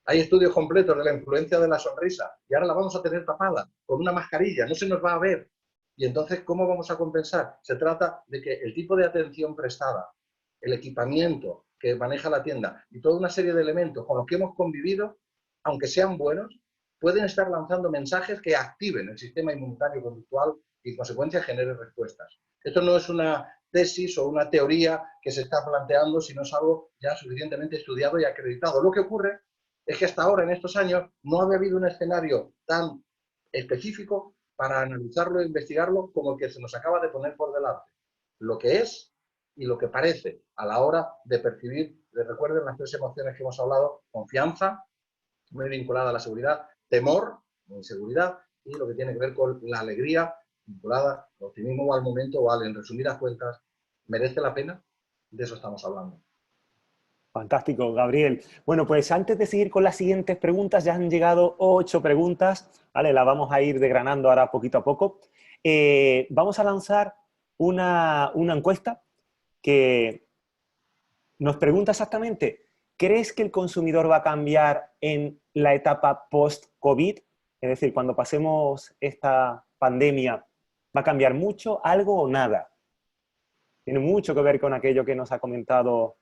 [SPEAKER 2] Hay estudios completos de la influencia de la sonrisa y ahora la vamos a tener tapada con una mascarilla, no se nos va a ver. Y entonces, ¿cómo vamos a compensar? Se trata de que el tipo de atención prestada, el equipamiento que maneja la tienda y toda una serie de elementos con los que hemos convivido, aunque sean buenos, pueden estar lanzando mensajes que activen el sistema inmunitario conductual y, en consecuencia, generen respuestas. Esto no es una tesis o una teoría que se está planteando, sino es algo ya suficientemente estudiado y acreditado. Lo que ocurre es que hasta ahora, en estos años, no había habido un escenario tan específico para analizarlo e investigarlo como el que se nos acaba de poner por delante. Lo que es y lo que parece a la hora de percibir, recuerden las tres emociones que hemos hablado: confianza, muy vinculada a la seguridad, temor, inseguridad, y lo que tiene que ver con la alegría, vinculada al optimismo o al momento o al, en resumidas cuentas, ¿merece la pena? De eso estamos hablando.
[SPEAKER 1] Fantástico, Gabriel. Bueno, pues antes de seguir con las siguientes preguntas, ya han llegado 8 preguntas, ¿vale? Las vamos a ir desgranando ahora poquito a poco. Vamos a lanzar una encuesta que nos pregunta exactamente, ¿crees que el consumidor va a cambiar en la etapa post-COVID? Es decir, cuando pasemos esta pandemia, ¿va a cambiar mucho, algo o nada? Tiene mucho que ver con aquello que nos ha comentado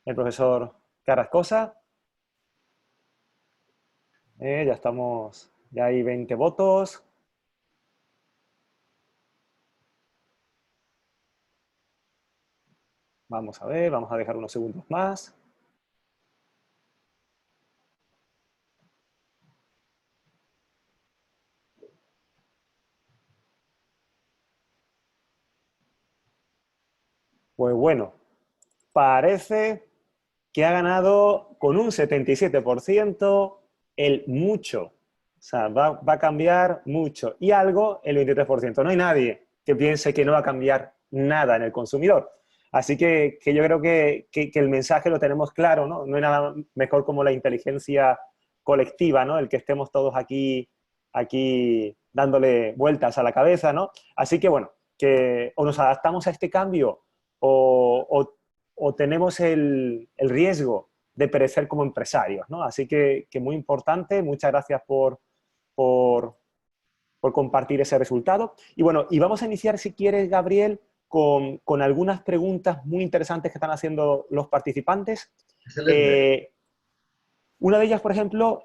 [SPEAKER 1] el profesor Carrascosa. Ya estamos, ya hay 20 votos. Vamos a ver, vamos a dejar unos segundos más. Pues bueno, parece que ha ganado con un 77% el mucho. O sea, va a cambiar mucho. Y algo el 23%. No hay nadie que piense que no va a cambiar nada en el consumidor. Así que yo creo que el mensaje lo tenemos claro, ¿no? No hay nada mejor como la inteligencia colectiva, ¿no? El que estemos todos aquí dándole vueltas a la cabeza, ¿no? Así que bueno, que o nos adaptamos a este cambio o tenemos el riesgo de perecer como empresarios, ¿no? Así que muy importante, muchas gracias por compartir ese resultado. Y bueno, y vamos a iniciar, si quieres, Gabriel, con algunas preguntas muy interesantes que están haciendo los participantes.
[SPEAKER 2] Excelente.
[SPEAKER 1] Una de ellas, por ejemplo,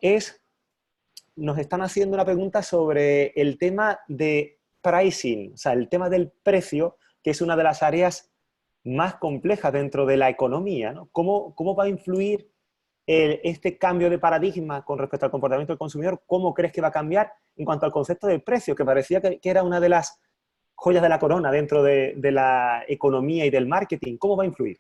[SPEAKER 1] nos están haciendo una pregunta sobre el tema de pricing, o sea, el tema del precio, que es una de las áreas más complejas dentro de la economía, ¿no? ¿Cómo va a influir este cambio de paradigma con respecto al comportamiento del consumidor? ¿Cómo crees que va a cambiar en cuanto al concepto de precio, que parecía que era una de las joyas de la corona dentro de la economía y del marketing? ¿Cómo va a influir?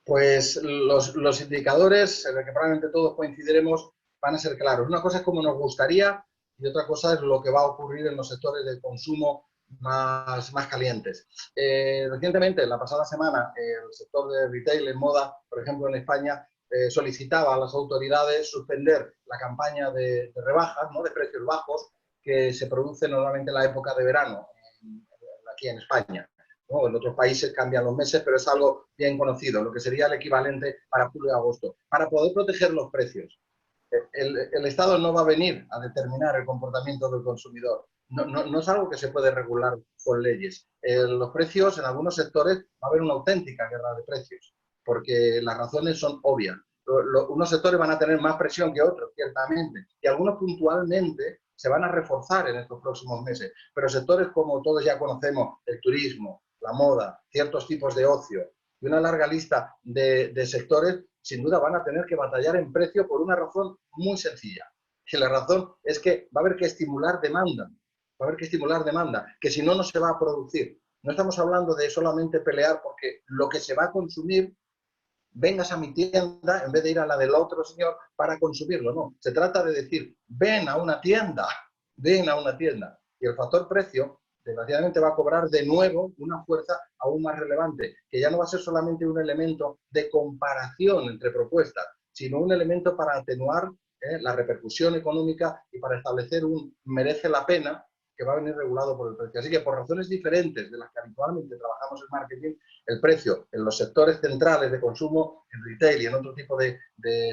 [SPEAKER 2] Pues los indicadores en los que probablemente todos coincidiremos van a ser claros. Una cosa es como nos gustaría y otra cosa es lo que va a ocurrir en los sectores de consumo más calientes. Recientemente, la pasada semana, el sector de retail en moda, por ejemplo, en España, solicitaba a las autoridades suspender la campaña de rebajas, ¿no?, de precios bajos, que se produce normalmente en la época de verano aquí en España, ¿no? En otros países cambian los meses, pero es algo bien conocido, lo que sería el equivalente para julio y agosto. Para poder proteger los precios, el Estado no va a venir a determinar el comportamiento del consumidor. No es algo que se puede regular con leyes. Los precios, en algunos sectores, va a haber una auténtica guerra de precios, porque las razones son obvias. Unos sectores van a tener más presión que otros, ciertamente, y algunos puntualmente se van a reforzar en estos próximos meses. Pero sectores como todos ya conocemos, el turismo, la moda, ciertos tipos de ocio y una larga lista de sectores, sin duda van a tener que batallar en precio por una razón muy sencilla. Y la razón es que va a haber que estimular demanda. Va a haber que estimular demanda, que si no, no se va a producir. No estamos hablando de solamente pelear porque lo que se va a consumir, vengas a mi tienda en vez de ir a la del otro señor para consumirlo. No, se trata de decir, ven a una tienda. Y el factor precio, desgraciadamente, va a cobrar de nuevo una fuerza aún más relevante, que ya no va a ser solamente un elemento de comparación entre propuestas, sino un elemento para atenuar la repercusión económica y para establecer un merece la pena que va a venir regulado por el precio. Así que por razones diferentes de las que habitualmente trabajamos en marketing, el precio en los sectores centrales de consumo, en retail y en otro tipo de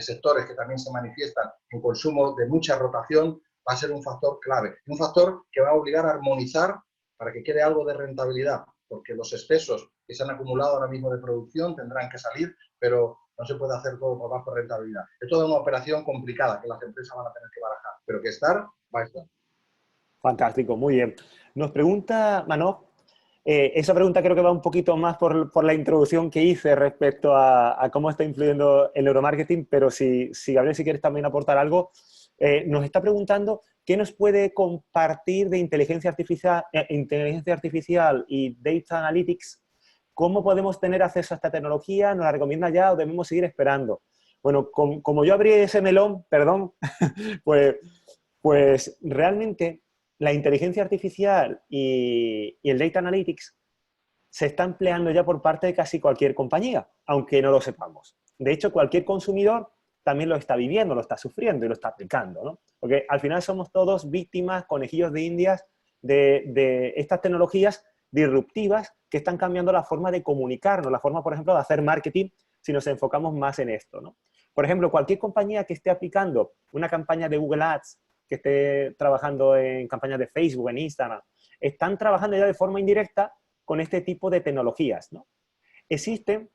[SPEAKER 2] sectores que también se manifiestan en consumo de mucha rotación, va a ser un factor clave. Un factor que va a obligar a armonizar para que quede algo de rentabilidad, porque los excesos que se han acumulado ahora mismo de producción tendrán que salir, pero no se puede hacer todo por bajo rentabilidad. Es toda una operación complicada que las empresas van a tener que barajar, pero que estar, va a estar.
[SPEAKER 1] Fantástico, muy bien. Nos pregunta Manoj, esa pregunta creo que va un poquito más por la introducción que hice respecto a cómo está influyendo el neuromarketing, pero si Gabriel, si quieres también aportar algo, nos está preguntando qué nos puede compartir de inteligencia artificial y data analytics, cómo podemos tener acceso a esta tecnología, nos la recomienda ya o debemos seguir esperando. Bueno, como yo abrí ese melón, perdón, pues, pues realmente la inteligencia artificial y el data analytics se está empleando ya por parte de casi cualquier compañía, aunque no lo sepamos. De hecho, cualquier consumidor también lo está viviendo, lo está sufriendo y lo está aplicando, ¿no? Porque al final somos todos víctimas, conejillos de indias de estas tecnologías disruptivas que están cambiando la forma de comunicarnos, la forma, por ejemplo, de hacer marketing si nos enfocamos más en esto, ¿no? Por ejemplo, cualquier compañía que esté aplicando una campaña de Google Ads, que esté trabajando en campañas de Facebook, en Instagram, están trabajando ya de forma indirecta con este tipo de tecnologías, ¿no? Existen,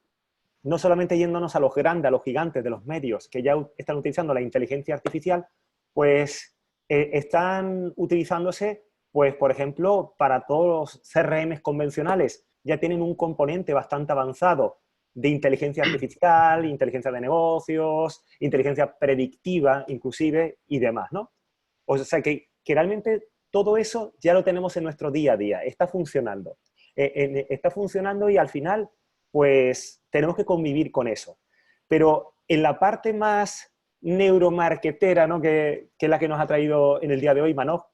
[SPEAKER 1] no solamente yéndonos a los grandes, a los gigantes de los medios que ya están utilizando la inteligencia artificial, pues están utilizándose, pues por ejemplo, para todos los CRMs convencionales, ya tienen un componente bastante avanzado de inteligencia artificial, inteligencia de negocios, inteligencia predictiva inclusive y demás, ¿no? O sea que realmente todo eso ya lo tenemos en nuestro día a día, está funcionando. Está funcionando y al final, pues tenemos que convivir con eso. Pero en la parte más neuromarketera, ¿no? que es la que nos ha traído en el día de hoy, Manoj,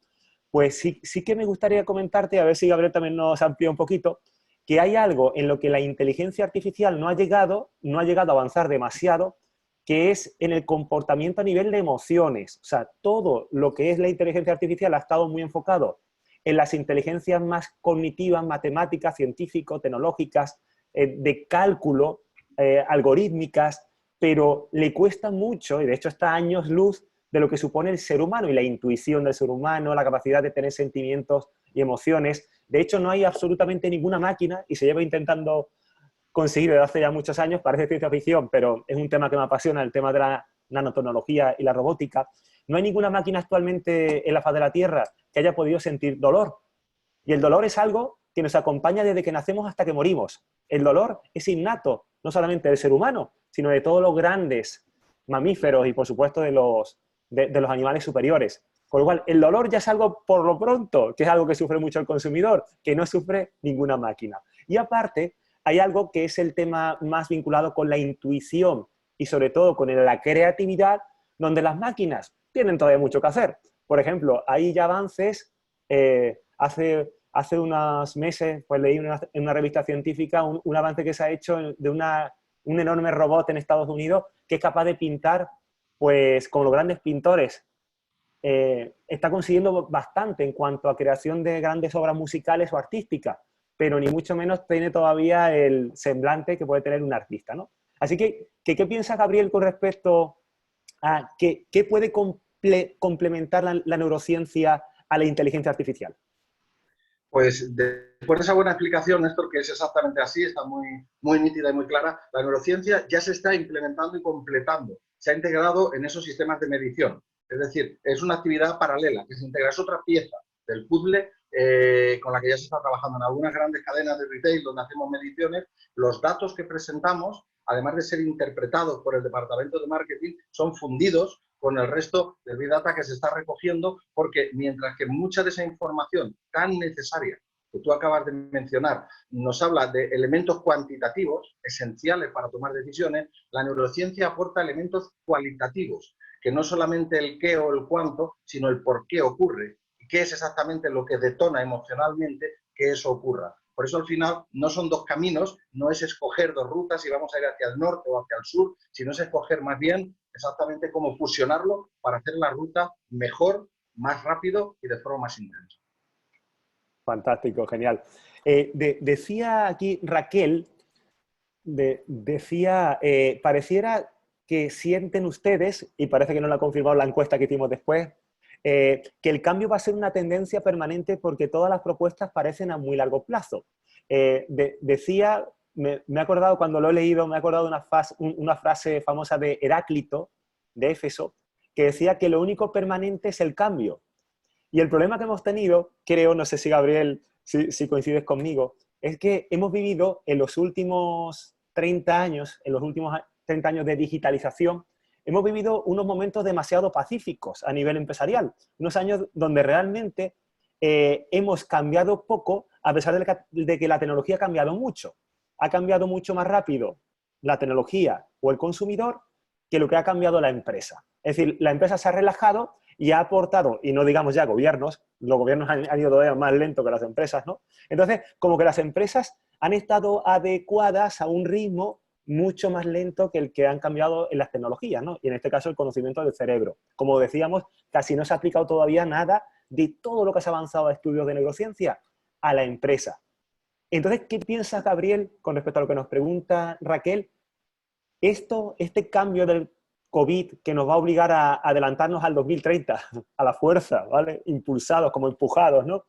[SPEAKER 1] pues sí que me gustaría comentarte, a ver si Gabriel también nos amplía un poquito, que hay algo en lo que la inteligencia artificial no ha llegado a avanzar demasiado, que es en el comportamiento a nivel de emociones. O sea, todo lo que es la inteligencia artificial ha estado muy enfocado en las inteligencias más cognitivas, matemáticas, científicas, tecnológicas, de cálculo, algorítmicas, pero le cuesta mucho, y de hecho está a años luz de lo que supone el ser humano y la intuición del ser humano, la capacidad de tener sentimientos y emociones. De hecho, no hay absolutamente ninguna máquina, y se lleva intentando conseguir desde hace ya muchos años, parece ciencia ficción, pero es un tema que me apasiona, el tema de la nanotecnología y la robótica. No hay ninguna máquina actualmente en la faz de la Tierra que haya podido sentir dolor. Y el dolor es algo que nos acompaña desde que nacemos hasta que morimos. El dolor es innato, no solamente del ser humano, sino de todos los grandes mamíferos y, por supuesto, de los animales superiores. Con lo cual, el dolor ya es algo, por lo pronto, que es algo que sufre mucho el consumidor, que no sufre ninguna máquina. Y aparte, hay algo que es el tema más vinculado con la intuición y sobre todo con la creatividad, donde las máquinas tienen todavía mucho que hacer. Por ejemplo, hay ya avances, hace unos meses pues leí en una revista científica un avance que se ha hecho de un enorme robot en Estados Unidos que es capaz de pintar, pues como los grandes pintores, está consiguiendo bastante en cuanto a creación de grandes obras musicales o artísticas, pero ni mucho menos tiene todavía el semblante que puede tener un artista, ¿no? Así que, ¿qué piensa Gabriel con respecto a qué puede complementar la neurociencia a la inteligencia artificial?
[SPEAKER 2] Pues después de esa buena explicación, Néstor, que es exactamente así, está muy nítida y muy clara, la neurociencia ya se está implementando y completando, se ha integrado en esos sistemas de medición. Es decir, es una actividad paralela que se integra, es otra pieza del puzzle con la que ya se está trabajando en algunas grandes cadenas de retail donde hacemos mediciones. Los datos que presentamos, además de ser interpretados por el departamento de marketing, son fundidos con el resto del Big Data que se está recogiendo, porque mientras que mucha de esa información tan necesaria que tú acabas de mencionar nos habla de elementos cuantitativos esenciales para tomar decisiones, la neurociencia aporta elementos cualitativos, que no solamente el qué o el cuánto, sino el por qué ocurre y qué es exactamente lo que detona emocionalmente que eso ocurra. Por eso al final no son dos caminos, no es escoger dos rutas y vamos a ir hacia el norte o hacia el sur, sino es escoger más bien exactamente cómo fusionarlo para hacer la ruta mejor, más rápido y de forma más intensa.
[SPEAKER 1] Fantástico, genial. Decía aquí Raquel, decía, pareciera que sienten ustedes, y parece que no lo ha confirmado la encuesta que hicimos después, que el cambio va a ser una tendencia permanente porque todas las propuestas parecen a muy largo plazo. Decía, me he acordado cuando lo he leído, me he acordado de una frase famosa de Heráclito, de Éfeso, que decía que lo único permanente es el cambio. Y el problema que hemos tenido, creo, no sé si Gabriel, si coincides conmigo, es que hemos vivido en los últimos 30 años, en los últimos 30 años de digitalización, hemos vivido unos momentos demasiado pacíficos a nivel empresarial, unos años donde realmente hemos cambiado poco a pesar de que la tecnología ha cambiado mucho. Ha cambiado mucho más rápido la tecnología o el consumidor que lo que ha cambiado la empresa. Es decir, la empresa se ha relajado y ha aportado, y no digamos ya gobiernos, los gobiernos han ido todavía más lento que las empresas, ¿no? Entonces, como que las empresas han estado adecuadas a un ritmo mucho más lento que el que han cambiado en las tecnologías, ¿no? Y en este caso el conocimiento del cerebro. Como decíamos, casi no se ha aplicado todavía nada de todo lo que se ha avanzado a estudios de neurociencia a la empresa. Entonces, ¿qué piensa Gabriel con respecto a lo que nos pregunta Raquel? Este cambio del COVID que nos va a obligar a adelantarnos al 2030, a la fuerza, ¿vale? Impulsados, como empujados, ¿no?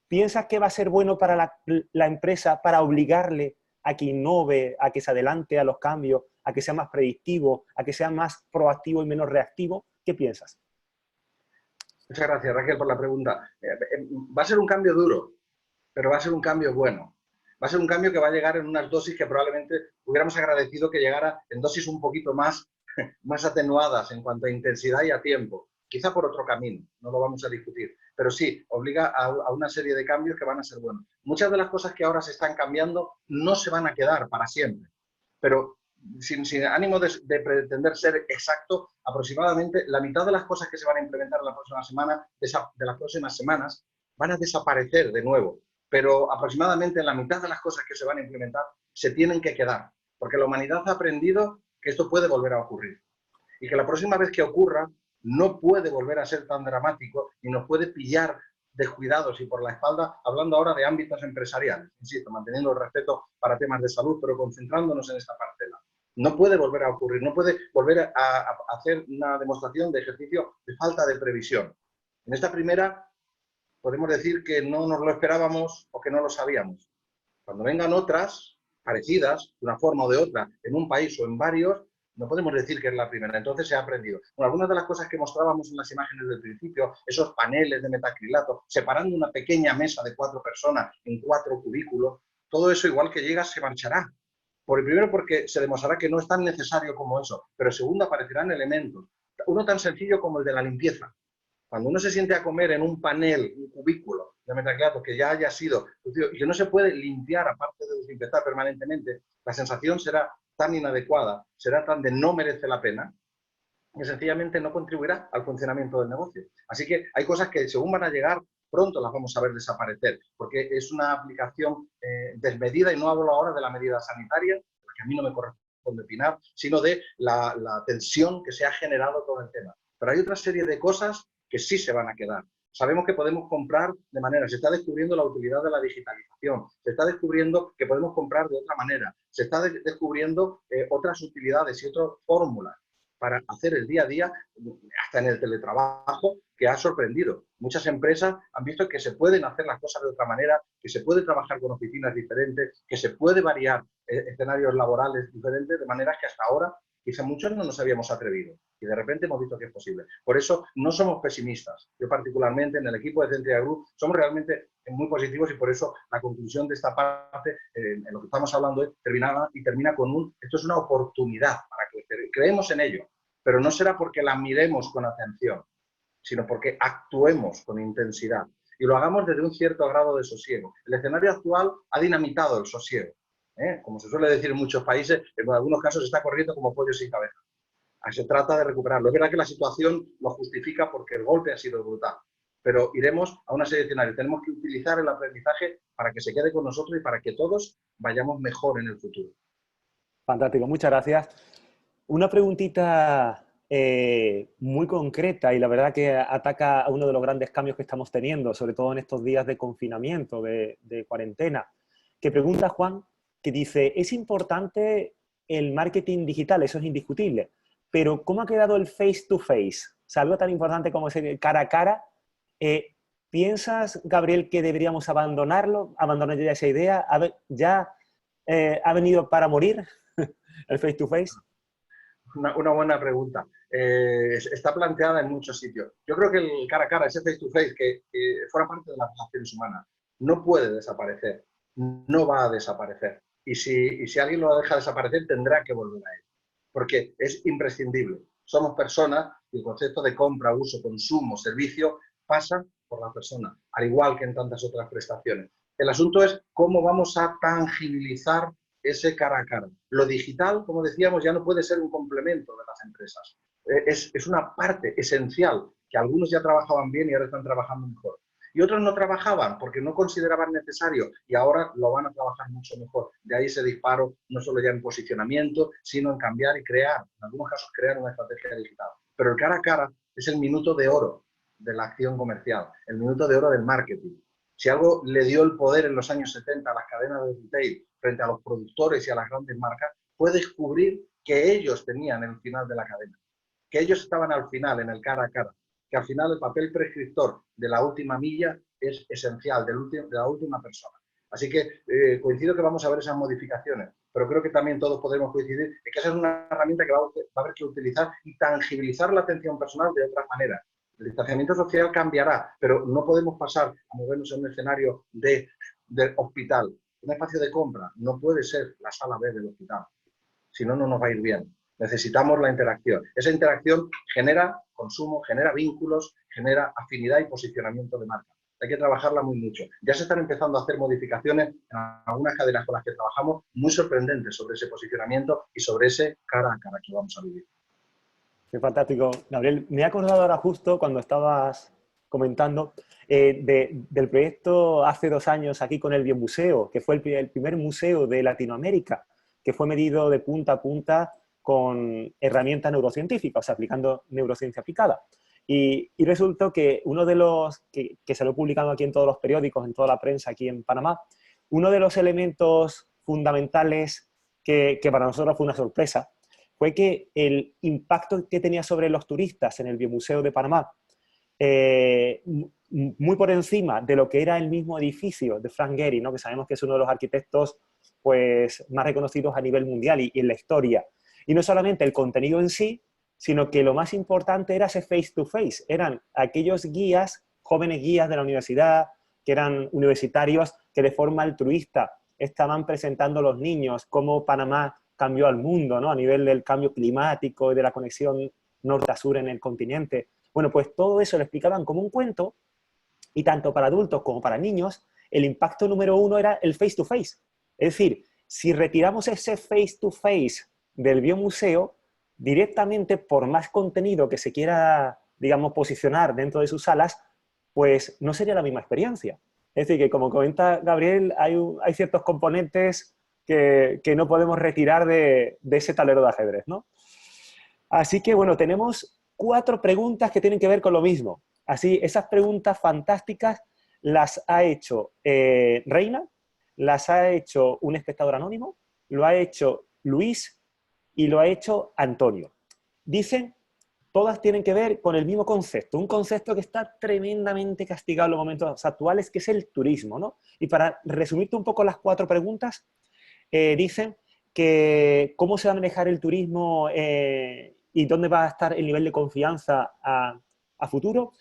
[SPEAKER 1] ¿Piensas que va a ser bueno para la empresa para obligarle a que innove, a que se adelante a los cambios, a que sea más predictivo, a que sea más proactivo y menos reactivo? ¿Qué piensas?
[SPEAKER 2] Muchas gracias, Raquel, por la pregunta. Va a ser un cambio duro, pero va a ser un cambio bueno. Va a ser un cambio que va a llegar en unas dosis que probablemente hubiéramos agradecido que llegara en dosis un poquito más atenuadas en cuanto a intensidad y a tiempo. Quizá por otro camino, no lo vamos a discutir. Pero sí, obliga a una serie de cambios que van a ser buenos. Muchas de las cosas que ahora se están cambiando no se van a quedar para siempre. Pero sin ánimo de pretender ser exacto, aproximadamente la mitad de las cosas que se van a implementar en la próxima semana, de las próximas semanas, van a desaparecer de nuevo. Pero aproximadamente la mitad de las cosas que se van a implementar se tienen que quedar, porque la humanidad ha aprendido que esto puede volver a ocurrir y que la próxima vez que ocurra no puede volver a ser tan dramático y nos puede pillar descuidados y por la espalda, hablando ahora de ámbitos empresariales, insisto, manteniendo el respeto para temas de salud, pero concentrándonos en esta parcela. No puede volver a ocurrir, no puede volver a hacer una demostración de ejercicio de falta de previsión. En esta primera podemos decir que no nos lo esperábamos o que no lo sabíamos. Cuando vengan otras parecidas, de una forma o de otra, en un país o en varios, no podemos decir que es la primera. Entonces se ha aprendido. Bueno, algunas de las cosas que mostrábamos en las imágenes del principio, esos paneles de metacrilato, separando una pequeña mesa de 4 personas en 4 cubículos, todo eso igual que llega se marchará. Primero porque se demostrará que no es tan necesario como eso, pero segundo aparecerán elementos. Uno tan sencillo como el de la limpieza. Cuando uno se siente a comer en un panel, un cubículo de metacrilato que ya haya sido y que no se puede limpiar aparte de desinfectar permanentemente, la sensación será tan inadecuada, será tan de no merece la pena, que sencillamente no contribuirá al funcionamiento del negocio. Así que hay cosas que según van a llegar, pronto las vamos a ver desaparecer, porque es una aplicación desmedida, y no hablo ahora de la medida sanitaria, porque a mí no me corresponde opinar, sino de la tensión que se ha generado todo el tema. Pero hay otra serie de cosas que sí se van a quedar. sabemos que podemos comprar de manera, se está descubriendo la utilidad de la digitalización, se está descubriendo que podemos comprar de otra manera, se está descubriendo otras utilidades y otras fórmulas para hacer el día a día, hasta en el teletrabajo, que ha sorprendido. Muchas empresas han visto que se pueden hacer las cosas de otra manera, que se puede trabajar con oficinas diferentes, que se puede variar escenarios laborales diferentes, de manera que hasta ahora quizá muchos no nos habíamos atrevido y de repente hemos visto que es posible. Por eso no somos pesimistas. Yo particularmente en el equipo de Centria Group somos realmente muy positivos y por eso la conclusión de esta parte, en lo que estamos hablando, termina con esto es una oportunidad para crecer. Creemos en ello, pero no será porque la miremos con atención, sino porque actuemos con intensidad y lo hagamos desde un cierto grado de sosiego. El escenario actual ha dinamitado el sosiego. Como se suele decir en muchos países, en algunos casos está corriendo como pollo sin cabeza. Se trata de recuperarlo. Es verdad que la situación lo justifica porque el golpe ha sido brutal, pero iremos a una serie de escenarios. Tenemos que utilizar el aprendizaje para que se quede con nosotros y para que todos vayamos mejor en el futuro.
[SPEAKER 1] Fantástico, muchas gracias. Una preguntita muy concreta y la verdad que ataca a uno de los grandes cambios que estamos teniendo, sobre todo en estos días de confinamiento, de cuarentena, que pregunta Juan, que dice, es importante el marketing digital, eso es indiscutible, pero ¿cómo ha quedado el face-to-face? O sea, algo tan importante como ese cara a cara. ¿Piensas, Gabriel, que deberíamos abandonarlo, abandonar ya esa idea? ¿Ya ha venido para morir el face-to-face?
[SPEAKER 2] Una buena pregunta. Está planteada en muchos sitios. Yo creo que el cara a cara, ese face-to-face, que fuera parte de las relaciones humanas, no puede desaparecer, no va a desaparecer. Y si alguien lo deja desaparecer, tendrá que volver a él, porque es imprescindible. Somos personas y el concepto de compra, uso, consumo, servicio pasa por la persona, al igual que en tantas otras prestaciones. El asunto es cómo vamos a tangibilizar ese cara a cara. Lo digital, como decíamos, ya no puede ser un complemento de las empresas. Es una parte esencial que algunos ya trabajaban bien y ahora están trabajando mejor. Y otros no trabajaban porque no consideraban necesario y ahora lo van a trabajar mucho mejor. De ahí ese disparo, no solo ya en posicionamiento, sino en cambiar y crear, en algunos casos crear una estrategia digital. Pero el cara a cara es el minuto de oro de la acción comercial, el minuto de oro del marketing. Si algo le dio el poder en los años 70 a las cadenas de retail frente a los productores y a las grandes marcas, fue descubrir que ellos tenían el final de la cadena, que ellos estaban al final, en el cara a cara, que al final el papel prescriptor de la última milla es esencial, de la última persona. Así que coincido que vamos a ver esas modificaciones, pero creo que también todos podemos coincidir en que esa es una herramienta que va a haber que utilizar y tangibilizar la atención personal de otras maneras. El distanciamiento social cambiará, pero no podemos pasar a movernos en un escenario de hospital. Un espacio de compra no puede ser la sala B del hospital, si no, no nos va a ir bien. Necesitamos la interacción. Esa interacción genera consumo, genera vínculos, genera afinidad y posicionamiento de marca. Hay que trabajarla muy mucho. Ya se están empezando a hacer modificaciones en algunas cadenas con las que trabajamos muy sorprendentes sobre ese posicionamiento y sobre ese cara a cara que vamos a vivir.
[SPEAKER 1] Qué fantástico. Gabriel, me he acordado ahora justo cuando estabas comentando del proyecto hace 2 años aquí con el Biomuseo, que fue el primer museo de Latinoamérica, que fue medido de punta a punta con herramientas neurocientíficas, o sea, aplicando neurociencia aplicada. Y resultó que uno de los, que se lo he publicado aquí en todos los periódicos, en toda la prensa aquí en Panamá, uno de los elementos fundamentales que para nosotros fue una sorpresa, fue que el impacto que tenía sobre los turistas en el Biomuseo de Panamá, muy por encima de lo que era el mismo edificio de Frank Gehry, ¿no? Que sabemos que es uno de los arquitectos pues, más reconocidos a nivel mundial y en la historia. Y no solamente el contenido en sí, sino que lo más importante era ese face-to-face. Eran aquellos guías, jóvenes guías de la universidad, que eran universitarios, que de forma altruista estaban presentando a los niños cómo Panamá cambió al mundo, ¿no? A nivel del cambio climático y de la conexión norte a sur en el continente. Bueno, pues todo eso lo explicaban como un cuento y tanto para adultos como para niños, el impacto número 1 era el face-to-face. Es decir, si retiramos ese face-to-face del biomuseo, directamente por más contenido que se quiera, digamos, posicionar dentro de sus salas, pues no sería la misma experiencia. Es decir, que como comenta Gabriel, hay ciertos componentes que no podemos retirar de ese tablero de ajedrez, ¿no? Así que, bueno, tenemos 4 preguntas que tienen que ver con lo mismo. Así, esas preguntas fantásticas las ha hecho Reina, las ha hecho un espectador anónimo, lo ha hecho Luis y lo ha hecho Antonio. Dicen, todas tienen que ver con el mismo concepto, un concepto que está tremendamente castigado en los momentos actuales, que es el turismo, ¿no? Y para resumirte un poco las 4 preguntas, dicen que cómo se va a manejar el turismo y dónde va a estar el nivel de confianza a futuro,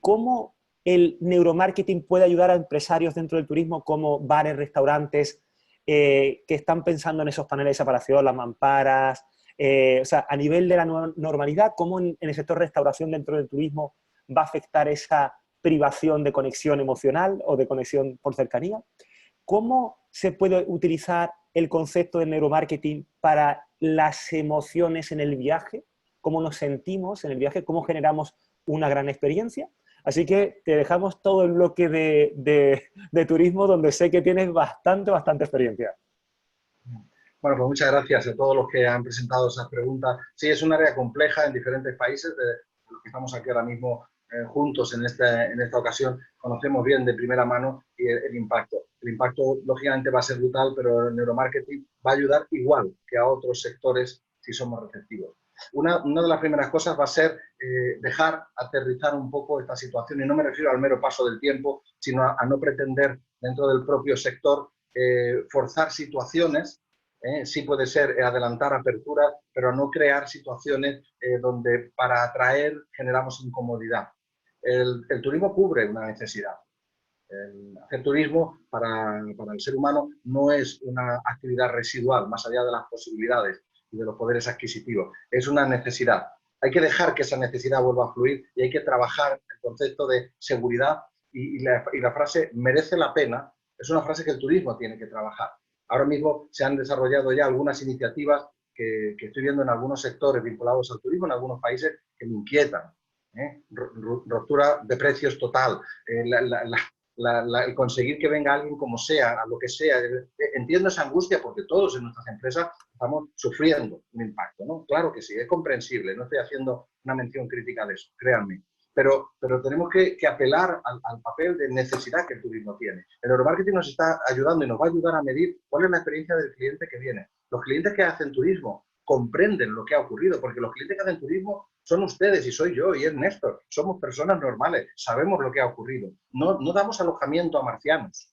[SPEAKER 1] cómo el neuromarketing puede ayudar a empresarios dentro del turismo como bares, restaurantes, que están pensando en esos paneles de separación, las mamparas, o sea, a nivel de la normalidad, cómo en el sector restauración dentro del turismo va a afectar esa privación de conexión emocional o de conexión por cercanía. ¿Cómo se puede utilizar el concepto de neuromarketing para las emociones en el viaje? ¿Cómo nos sentimos en el viaje? ¿Cómo generamos una gran experiencia? Así que te dejamos todo el bloque de turismo, donde sé que tienes bastante experiencia.
[SPEAKER 2] Bueno, pues muchas gracias a todos los que han presentado esas preguntas. Sí, es un área compleja en diferentes países, de los que estamos aquí ahora mismo juntos en esta ocasión, conocemos bien de primera mano el impacto. El impacto, lógicamente, va a ser brutal, pero el neuromarketing va a ayudar igual que a otros sectores si somos receptivos. Una de las primeras cosas va a ser dejar aterrizar un poco esta situación, y no me refiero al mero paso del tiempo, sino a no pretender dentro del propio sector forzar situaciones. Sí puede ser adelantar apertura, pero no crear situaciones donde para atraer generamos incomodidad. El turismo cubre una necesidad. Hacer turismo para el ser humano no es una actividad residual, más allá de las posibilidades y de los poderes adquisitivos. Es una necesidad. Hay que dejar que esa necesidad vuelva a fluir y hay que trabajar el concepto de seguridad y la frase merece la pena es una frase que el turismo tiene que trabajar. Ahora mismo se han desarrollado ya algunas iniciativas que estoy viendo en algunos sectores vinculados al turismo, en algunos países, que me inquietan. Ruptura de precios total, el conseguir que venga alguien como sea, a lo que sea. Entiendo esa angustia porque todos en nuestras empresas estamos sufriendo un impacto, ¿no? Claro que sí, es comprensible, no estoy haciendo una mención crítica de eso, créanme. Pero tenemos que apelar al papel de necesidad que el turismo tiene. El neuromarketing nos está ayudando y nos va a ayudar a medir cuál es la experiencia del cliente que viene. Los clientes que hacen turismo comprenden lo que ha ocurrido, porque los clientes que hacen turismo son ustedes y soy yo y es Néstor. Somos personas normales, sabemos lo que ha ocurrido. No damos alojamiento a marcianos,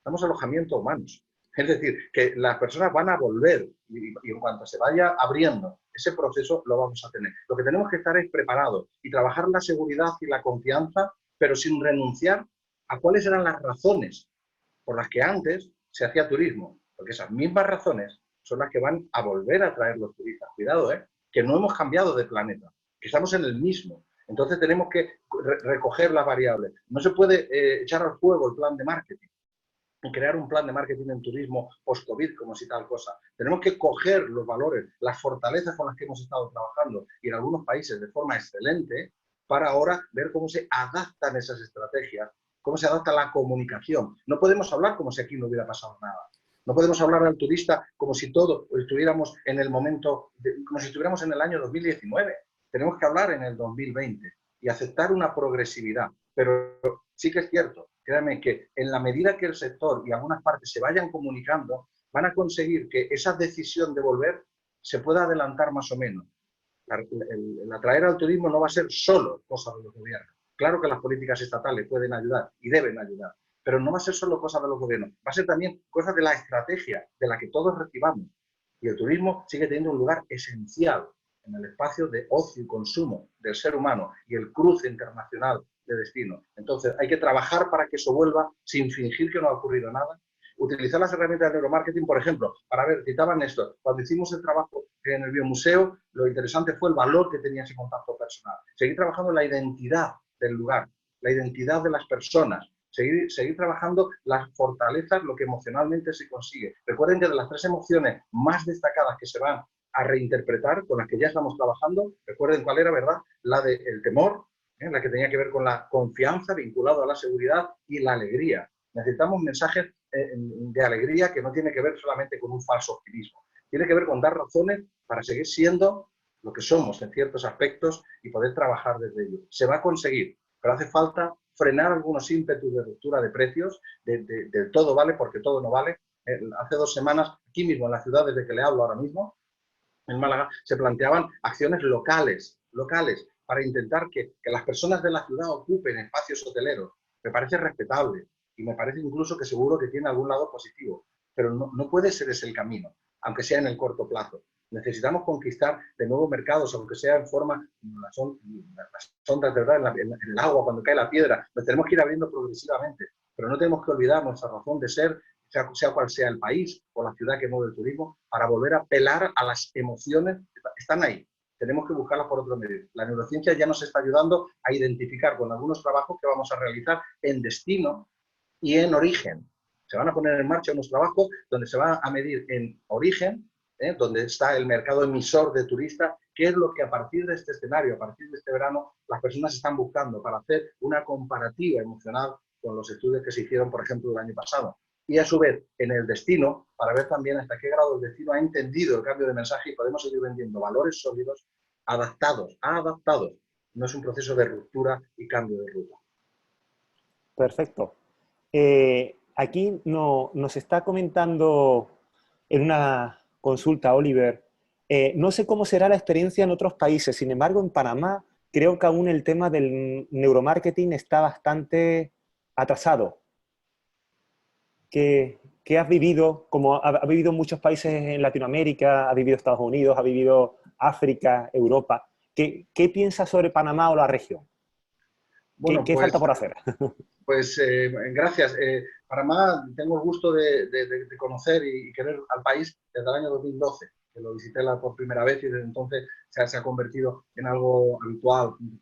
[SPEAKER 2] damos alojamiento a humanos. Es decir, que las personas van a volver y en cuanto se vaya abriendo ese proceso lo vamos a tener. Lo que tenemos que estar es preparados y trabajar la seguridad y la confianza, pero sin renunciar a cuáles eran las razones por las que antes se hacía turismo, porque esas mismas razones son las que van a volver a traer los turistas. Cuidado, que no hemos cambiado de planeta, que estamos en el mismo. Entonces tenemos que recoger las variables. No se puede echar al fuego el plan de marketing y crear un plan de marketing en turismo post-COVID, como si tal cosa. Tenemos que coger los valores, las fortalezas con las que hemos estado trabajando y en algunos países de forma excelente, para ahora ver cómo se adaptan esas estrategias, cómo se adapta la comunicación. No podemos hablar como si aquí no hubiera pasado nada. No podemos hablar al turista como si todo estuviéramos en el momento, como si estuviéramos en el año 2019. Tenemos que hablar en el 2020 y aceptar una progresividad. Pero sí que es cierto, créanme que en la medida que el sector y algunas partes se vayan comunicando, van a conseguir que esa decisión de volver se pueda adelantar más o menos. El atraer al turismo no va a ser solo cosa de los gobiernos. Claro que las políticas estatales pueden ayudar y deben ayudar, pero no va a ser solo cosa de los gobiernos, va a ser también cosa de la estrategia de la que todos recibamos. Y el turismo sigue teniendo un lugar esencial en el espacio de ocio y consumo del ser humano y el cruce internacional de destino. Entonces, hay que trabajar para que eso vuelva sin fingir que no ha ocurrido nada. Utilizar las herramientas de neuromarketing, por ejemplo, para ver, citaban esto, cuando hicimos el trabajo en el biomuseo, lo interesante fue el valor que tenía ese contacto personal. Seguir trabajando en la identidad del lugar, la identidad de las personas, seguir trabajando las fortalezas, lo que emocionalmente se consigue. Recuerden que de las 3 emociones más destacadas que se van a reinterpretar, con las que ya estamos trabajando, recuerden cuál era, ¿verdad? La del temor, la que tenía que ver con la confianza vinculado a la seguridad y la alegría. Necesitamos mensajes de alegría que no tiene que ver solamente con un falso optimismo. Tiene que ver con dar razones para seguir siendo lo que somos en ciertos aspectos y poder trabajar desde ello. Se va a conseguir. pero hace falta frenar algunos ímpetus de ruptura de precios, del todo vale porque todo no vale. Hace 2 semanas, aquí mismo en la ciudad desde que le hablo ahora mismo, en Málaga, se planteaban acciones locales, para intentar que las personas de la ciudad ocupen espacios hoteleros. Me parece respetable y me parece incluso que seguro que tiene algún lado positivo, pero no puede ser ese el camino, aunque sea en el corto plazo. Necesitamos conquistar de nuevos mercados, aunque sea en forma, las ondas de verdad en el agua, cuando cae la piedra, nos tenemos que ir abriendo progresivamente, pero no tenemos que olvidar nuestra razón de ser, sea cual sea el país o la ciudad que mueve el turismo, para volver a apelar a las emociones que están ahí. Tenemos que buscarlas por otro medio. La neurociencia ya nos está ayudando a identificar con algunos trabajos que vamos a realizar en destino y en origen. Se van a poner en marcha unos trabajos donde se va a medir en origen, donde está el mercado emisor de turistas, qué es lo que a partir de este escenario, a partir de este verano, las personas están buscando para hacer una comparativa emocional con los estudios que se hicieron, por ejemplo, el año pasado. Y a su vez, en el destino, para ver también hasta qué grado el destino ha entendido el cambio de mensaje y podemos seguir vendiendo valores sólidos adaptados. No es un proceso de ruptura y cambio de ruta.
[SPEAKER 1] Perfecto. Aquí nos está comentando en una consulta, Oliver, no sé cómo será la experiencia en otros países, sin embargo, en Panamá creo que aún el tema del neuromarketing está bastante atrasado. ¿Qué has vivido? Como ha vivido en muchos países en Latinoamérica, ha vivido Estados Unidos, ha vivido África, Europa. ¿Qué piensas sobre Panamá o la región?
[SPEAKER 2] Bueno,
[SPEAKER 1] ¿Qué falta por hacer?
[SPEAKER 2] Pues gracias. Panamá tengo el gusto de conocer y querer al país desde el año 2012, que lo visité por primera vez y desde entonces se ha convertido en algo habitual. Mi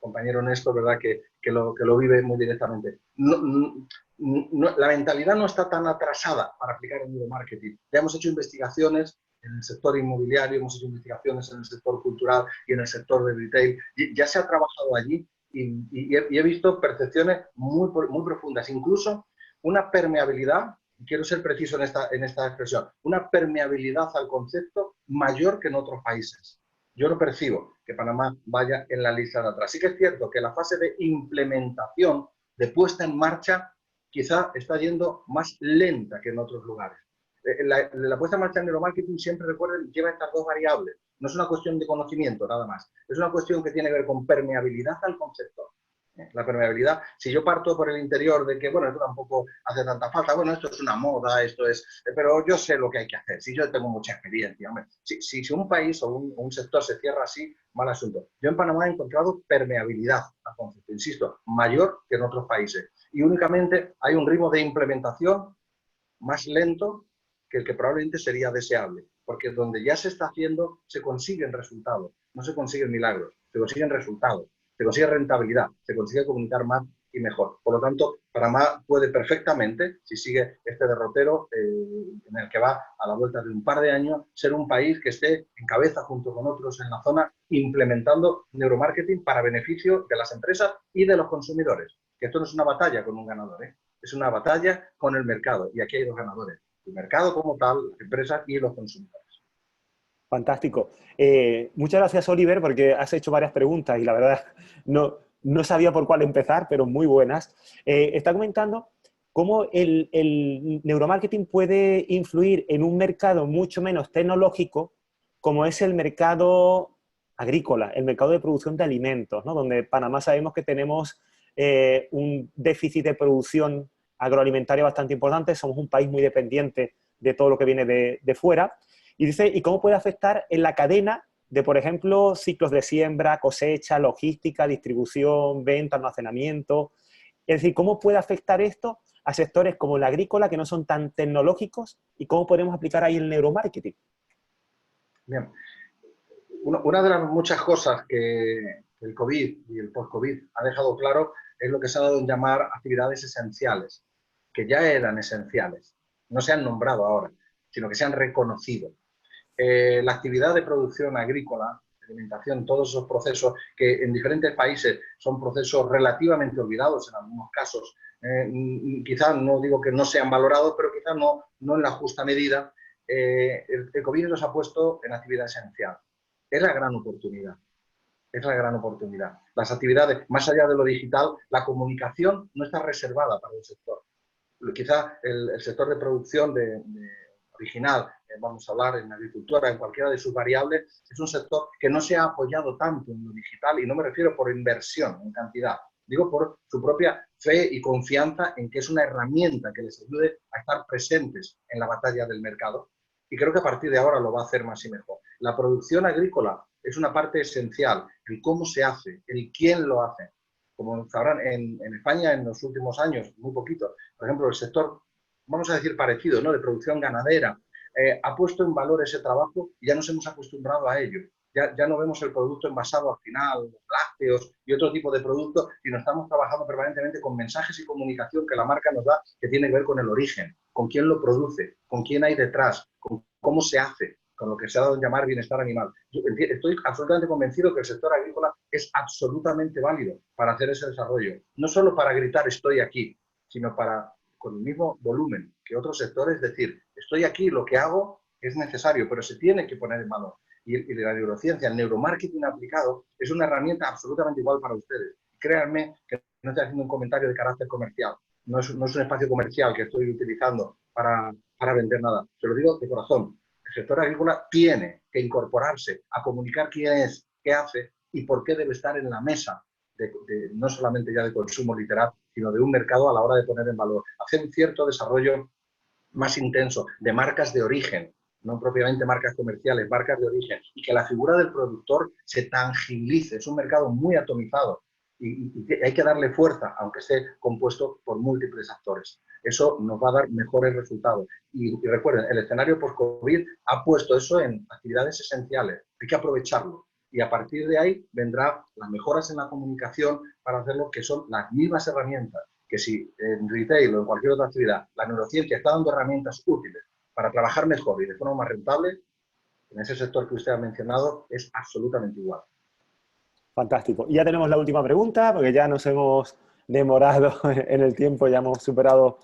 [SPEAKER 2] compañero Néstor, ¿verdad? Que lo vive muy directamente. La mentalidad no está tan atrasada para aplicar el neuromarketing. Ya hemos hecho investigaciones en el sector inmobiliario, hemos hecho investigaciones en el sector cultural y en el sector de retail. Ya se ha trabajado allí. Y he visto percepciones muy profundas, incluso una permeabilidad, quiero ser preciso en esta expresión, una permeabilidad al concepto mayor que en otros países. Yo no percibo que Panamá vaya en la lista de atrás. Sí que es cierto que la fase de implementación, de puesta en marcha, quizá está yendo más lenta que en otros lugares. La puesta en marcha en neuromarketing, siempre recuerden, lleva estas dos variables. No es una cuestión de conocimiento, nada más. Es una cuestión que tiene que ver con permeabilidad al concepto. La permeabilidad, si yo parto por el interior de que, bueno, esto tampoco hace tanta falta, bueno, esto es una moda, esto es... Pero yo sé lo que hay que hacer, si yo tengo mucha experiencia. Hombre, si un país o un sector se cierra así, mal asunto. Yo en Panamá he encontrado permeabilidad al concepto, insisto, mayor que en otros países. Y únicamente hay un ritmo de implementación más lento que el que probablemente sería deseable, porque donde ya se está haciendo se consiguen resultados, no se consiguen milagros, se consiguen resultados, se consigue rentabilidad, se consigue comunicar más y mejor. Por lo tanto, Panamá puede perfectamente, si sigue este derrotero en el que va a la vuelta de un par de años, ser un país que esté en cabeza junto con otros en la zona implementando neuromarketing para beneficio de las empresas y de los consumidores. Que esto no es una batalla con un ganador, es una batalla con el mercado y aquí hay dos ganadores. El mercado como tal, las empresas y los consumidores.
[SPEAKER 1] Fantástico. Muchas gracias, Oliver, porque has hecho varias preguntas y la verdad no sabía por cuál empezar, pero muy buenas. Está comentando cómo el neuromarketing puede influir en un mercado mucho menos tecnológico como es el mercado agrícola, el mercado de producción de alimentos, ¿no? Donde en Panamá sabemos que tenemos un déficit de producción agroalimentaria bastante importante, somos un país muy dependiente de todo lo que viene de fuera. Y dice, ¿y cómo puede afectar en la cadena de, por ejemplo, ciclos de siembra, cosecha, logística, distribución, venta, almacenamiento? Es decir, ¿cómo puede afectar esto a sectores como el agrícola que no son tan tecnológicos y cómo podemos aplicar ahí el neuromarketing?
[SPEAKER 2] Bien. Una de las muchas cosas que el COVID y el post-COVID ha dejado claro es lo que se ha dado en llamar actividades esenciales, que ya eran esenciales. No se han nombrado ahora, sino que se han reconocido. La actividad de producción agrícola, alimentación, todos esos procesos que en diferentes países son procesos relativamente olvidados en algunos casos, quizás no digo que no sean valorados, pero quizás no en la justa medida, el COVID nos ha puesto en actividad esencial. Es la gran oportunidad. es la gran oportunidad. Las actividades, más allá de lo digital, la comunicación no está reservada para un sector. Quizá el sector de producción original, vamos a hablar en agricultura, en cualquiera de sus variables, es un sector que no se ha apoyado tanto en lo digital, y no me refiero por inversión en cantidad, digo por su propia fe y confianza en que es una herramienta que les ayude a estar presentes en la batalla del mercado. Y creo que a partir de ahora lo va a hacer más y mejor. La producción agrícola es una parte esencial, el cómo se hace, el quién lo hace. Como sabrán, en España en los últimos años, muy poquito, por ejemplo, el sector, vamos a decir parecido, ¿no?, de producción ganadera, ha puesto en valor ese trabajo y ya nos hemos acostumbrado a ello. Ya no vemos el producto envasado al final, los lácteos y otro tipo de productos, sino estamos trabajando permanentemente con mensajes y comunicación que la marca nos da, que tiene que ver con el origen, con quién lo produce, con quién hay detrás, con cómo se hace, con lo que se ha dado en llamar bienestar animal. Yo estoy absolutamente convencido que el sector agrícola es absolutamente válido para hacer ese desarrollo. No solo para gritar estoy aquí, sino para, con el mismo volumen que otros sectores, decir estoy aquí, lo que hago es necesario, pero se tiene que poner en valor. Y la neurociencia, el neuromarketing aplicado, es una herramienta absolutamente igual para ustedes. Créanme que no estoy haciendo un comentario de carácter comercial. No es un espacio comercial que estoy utilizando para vender nada. Se lo digo de corazón. El sector agrícola tiene que incorporarse a comunicar quién es, qué hace y por qué debe estar en la mesa, no solamente ya de consumo literal, sino de un mercado a la hora de poner en valor. Hacer un cierto desarrollo más intenso de marcas de origen, no propiamente marcas comerciales, marcas de origen, y que la figura del productor se tangibilice. Es un mercado muy atomizado y hay que darle fuerza, aunque esté compuesto por múltiples actores. Eso nos va a dar mejores resultados. Y recuerden, el escenario post-COVID ha puesto eso en actividades esenciales. Hay que aprovecharlo. Y a partir de ahí vendrán las mejoras en la comunicación para hacerlo, que son las mismas herramientas que si en retail o en cualquier otra actividad la neurociencia está dando herramientas útiles para trabajar mejor y de forma más rentable, en ese sector que usted ha mencionado es absolutamente igual.
[SPEAKER 1] Fantástico. Y ya tenemos la última pregunta, porque ya nos hemos demorado en el tiempo, ya hemos superado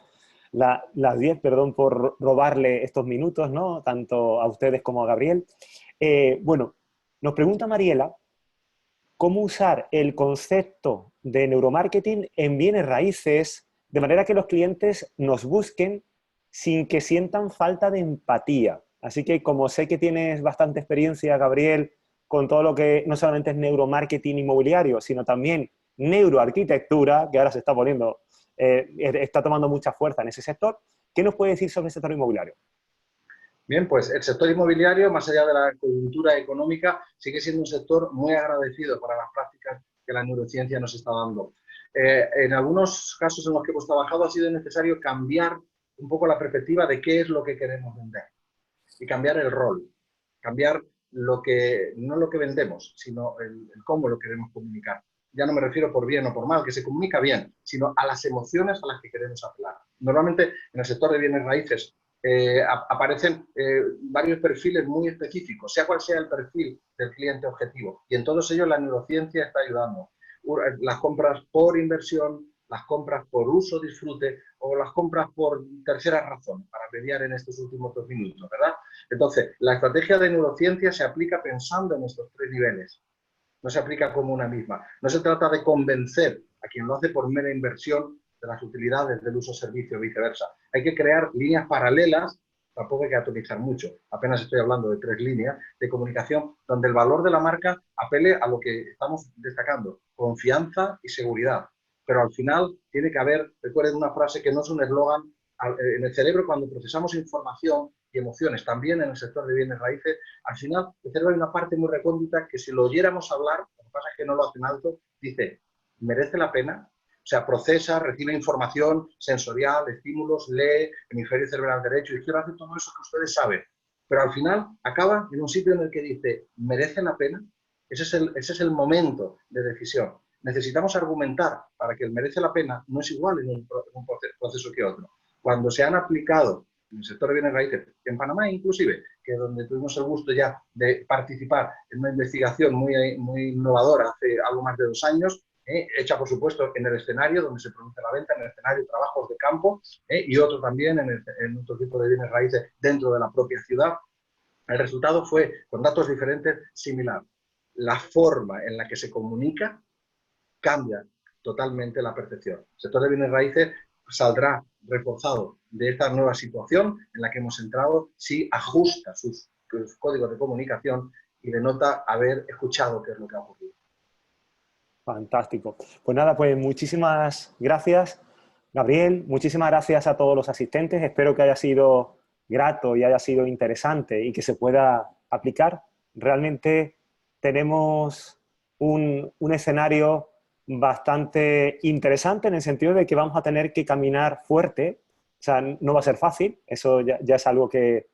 [SPEAKER 1] las 10, perdón por robarle estos minutos, ¿no?, tanto a ustedes como a Gabriel. Bueno, nos pregunta Mariela, ¿cómo usar el concepto de neuromarketing en bienes raíces de manera que los clientes nos busquen sin que sientan falta de empatía? Así que, como sé que tienes bastante experiencia, Gabriel, con todo lo que no solamente es neuromarketing inmobiliario, sino también neuroarquitectura, que ahora se está poniendo, está tomando mucha fuerza en ese sector, ¿qué nos puede decir sobre el sector inmobiliario?
[SPEAKER 2] Bien, pues el sector inmobiliario, más allá de la coyuntura económica, sigue siendo un sector muy agradecido para las prácticas que la neurociencia nos está dando. En algunos casos en los que hemos trabajado ha sido necesario cambiar un poco la perspectiva de qué es lo que queremos vender y cambiar el rol, cambiar no lo que vendemos, sino el cómo lo queremos comunicar. Ya no me refiero por bien o por mal, que se comunica bien, sino a las emociones a las que queremos apelar. Normalmente en el sector de bienes raíces aparecen varios perfiles muy específicos, sea cual sea el perfil del cliente objetivo. Y en todos ellos la neurociencia está ayudando. Las compras por inversión, las compras por uso, disfrute, o las compras por terceras razones, para mediar en estos últimos 2 minutos, ¿verdad? Entonces, la estrategia de neurociencia se aplica pensando en estos 3 niveles. No se aplica como una misma. No se trata de convencer a quien lo hace por mera inversión de las utilidades del uso-servicio o viceversa. Hay que crear líneas paralelas, tampoco hay que atomizar mucho, apenas estoy hablando de 3 líneas de comunicación, donde el valor de la marca apele a lo que estamos destacando, confianza y seguridad. Pero al final tiene que haber, recuerden una frase que no es un eslogan, en el cerebro cuando procesamos información y emociones, también en el sector de bienes raíces, al final el cerebro hay una parte muy recóndita que si lo oyéramos hablar, lo que pasa es que no lo hacen alto, dice, ¿merece la pena? O sea, procesa, recibe información sensorial, estímulos, lee, hemisferio cerebral derecho, izquierdo, hace todo eso que ustedes saben. Pero al final acaba en un sitio en el que dice, ¿merece la pena? Ese es el momento de decisión. Necesitamos argumentar para que el merece la pena no es igual en un proceso que otro. Cuando se han aplicado en el sector de bienes raíces, en Panamá inclusive, que es donde tuvimos el gusto ya de participar en una investigación muy innovadora hace algo más de 2 años, hecha por supuesto en el escenario donde se produce la venta, en el escenario de trabajos de campo, y otro también en otro tipo de bienes raíces dentro de la propia ciudad. El resultado fue, con datos diferentes, similar. la forma en la que se comunica cambia totalmente la percepción. El sector de bienes raíces saldrá reforzado de esta nueva situación en la que hemos entrado si ajusta sus códigos de comunicación y denota haber escuchado qué es lo que ha ocurrido.
[SPEAKER 1] Fantástico. Pues nada, pues muchísimas gracias, Gabriel. Muchísimas gracias a todos los asistentes. Espero que haya sido grato y haya sido interesante y que se pueda aplicar. Realmente tenemos un escenario bastante interesante en el sentido de que vamos a tener que caminar fuerte. O sea, no va a ser fácil. Eso ya es algo que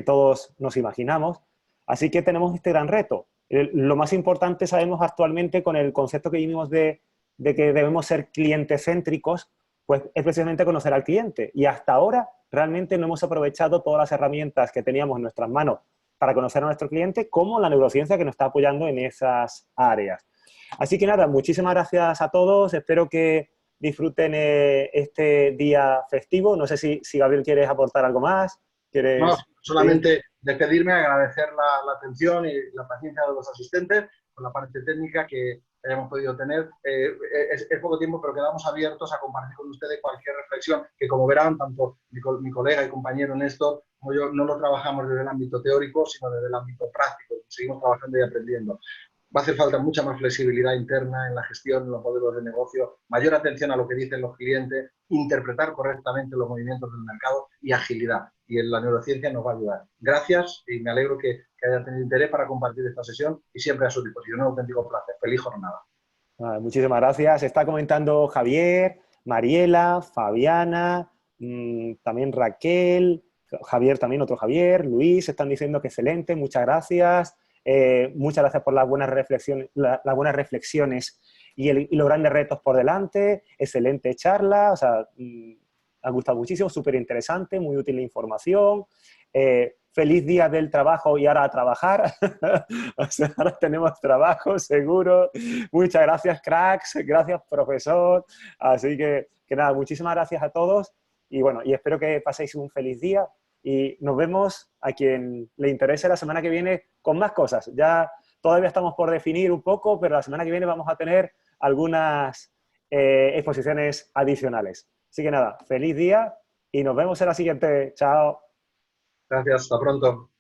[SPEAKER 1] todos nos imaginamos. Así que tenemos este gran reto. Lo más importante, sabemos actualmente con el concepto que vimos de que debemos ser clientes céntricos, pues es precisamente conocer al cliente. Y hasta ahora realmente no hemos aprovechado todas las herramientas que teníamos en nuestras manos para conocer a nuestro cliente, como la neurociencia que nos está apoyando en esas áreas. Así que nada, muchísimas gracias a todos. Espero que disfruten este día festivo. No sé si Gabriel quieres aportar algo más.
[SPEAKER 2] No,
[SPEAKER 1] ¿Quieres? ¿Sí?
[SPEAKER 2] solamente despedirme, agradecer la atención y la paciencia de los asistentes con la parte técnica que hayamos podido tener. Es poco tiempo, pero quedamos abiertos a compartir con ustedes cualquier reflexión que, como verán, tanto mi colega y compañero Néstor como yo no lo trabajamos desde el ámbito teórico, sino desde el ámbito práctico. Seguimos trabajando y aprendiendo. Va a hacer falta mucha más flexibilidad interna en la gestión, en los modelos de negocio, mayor atención a lo que dicen los clientes, interpretar correctamente los movimientos del mercado y agilidad. Y la neurociencia nos va a ayudar. Gracias y me alegro que hayan tenido interés para compartir esta sesión y siempre a su disposición. Un auténtico placer. Feliz jornada.
[SPEAKER 1] Muchísimas gracias. Está comentando Javier, Mariela, Fabiana, también Raquel, Javier también, otro Javier, Luis, están diciendo que excelente, muchas gracias. Muchas gracias por las buenas reflexiones, las buenas reflexiones y los grandes retos por delante. Excelente charla, o sea, ha gustado muchísimo, súper interesante, muy útil la información. Feliz día del trabajo y ahora a trabajar. O sea, ahora tenemos trabajo seguro. Muchas gracias, cracks. Gracias, profesor. Así que nada, muchísimas gracias a todos. Y bueno, y espero que paséis un feliz día. Y nos vemos a quien le interese la semana que viene con más cosas. Ya todavía estamos por definir un poco, pero la semana que viene vamos a tener algunas exposiciones adicionales. Así que nada, feliz día y nos vemos en la siguiente. Chao.
[SPEAKER 2] Gracias, hasta pronto.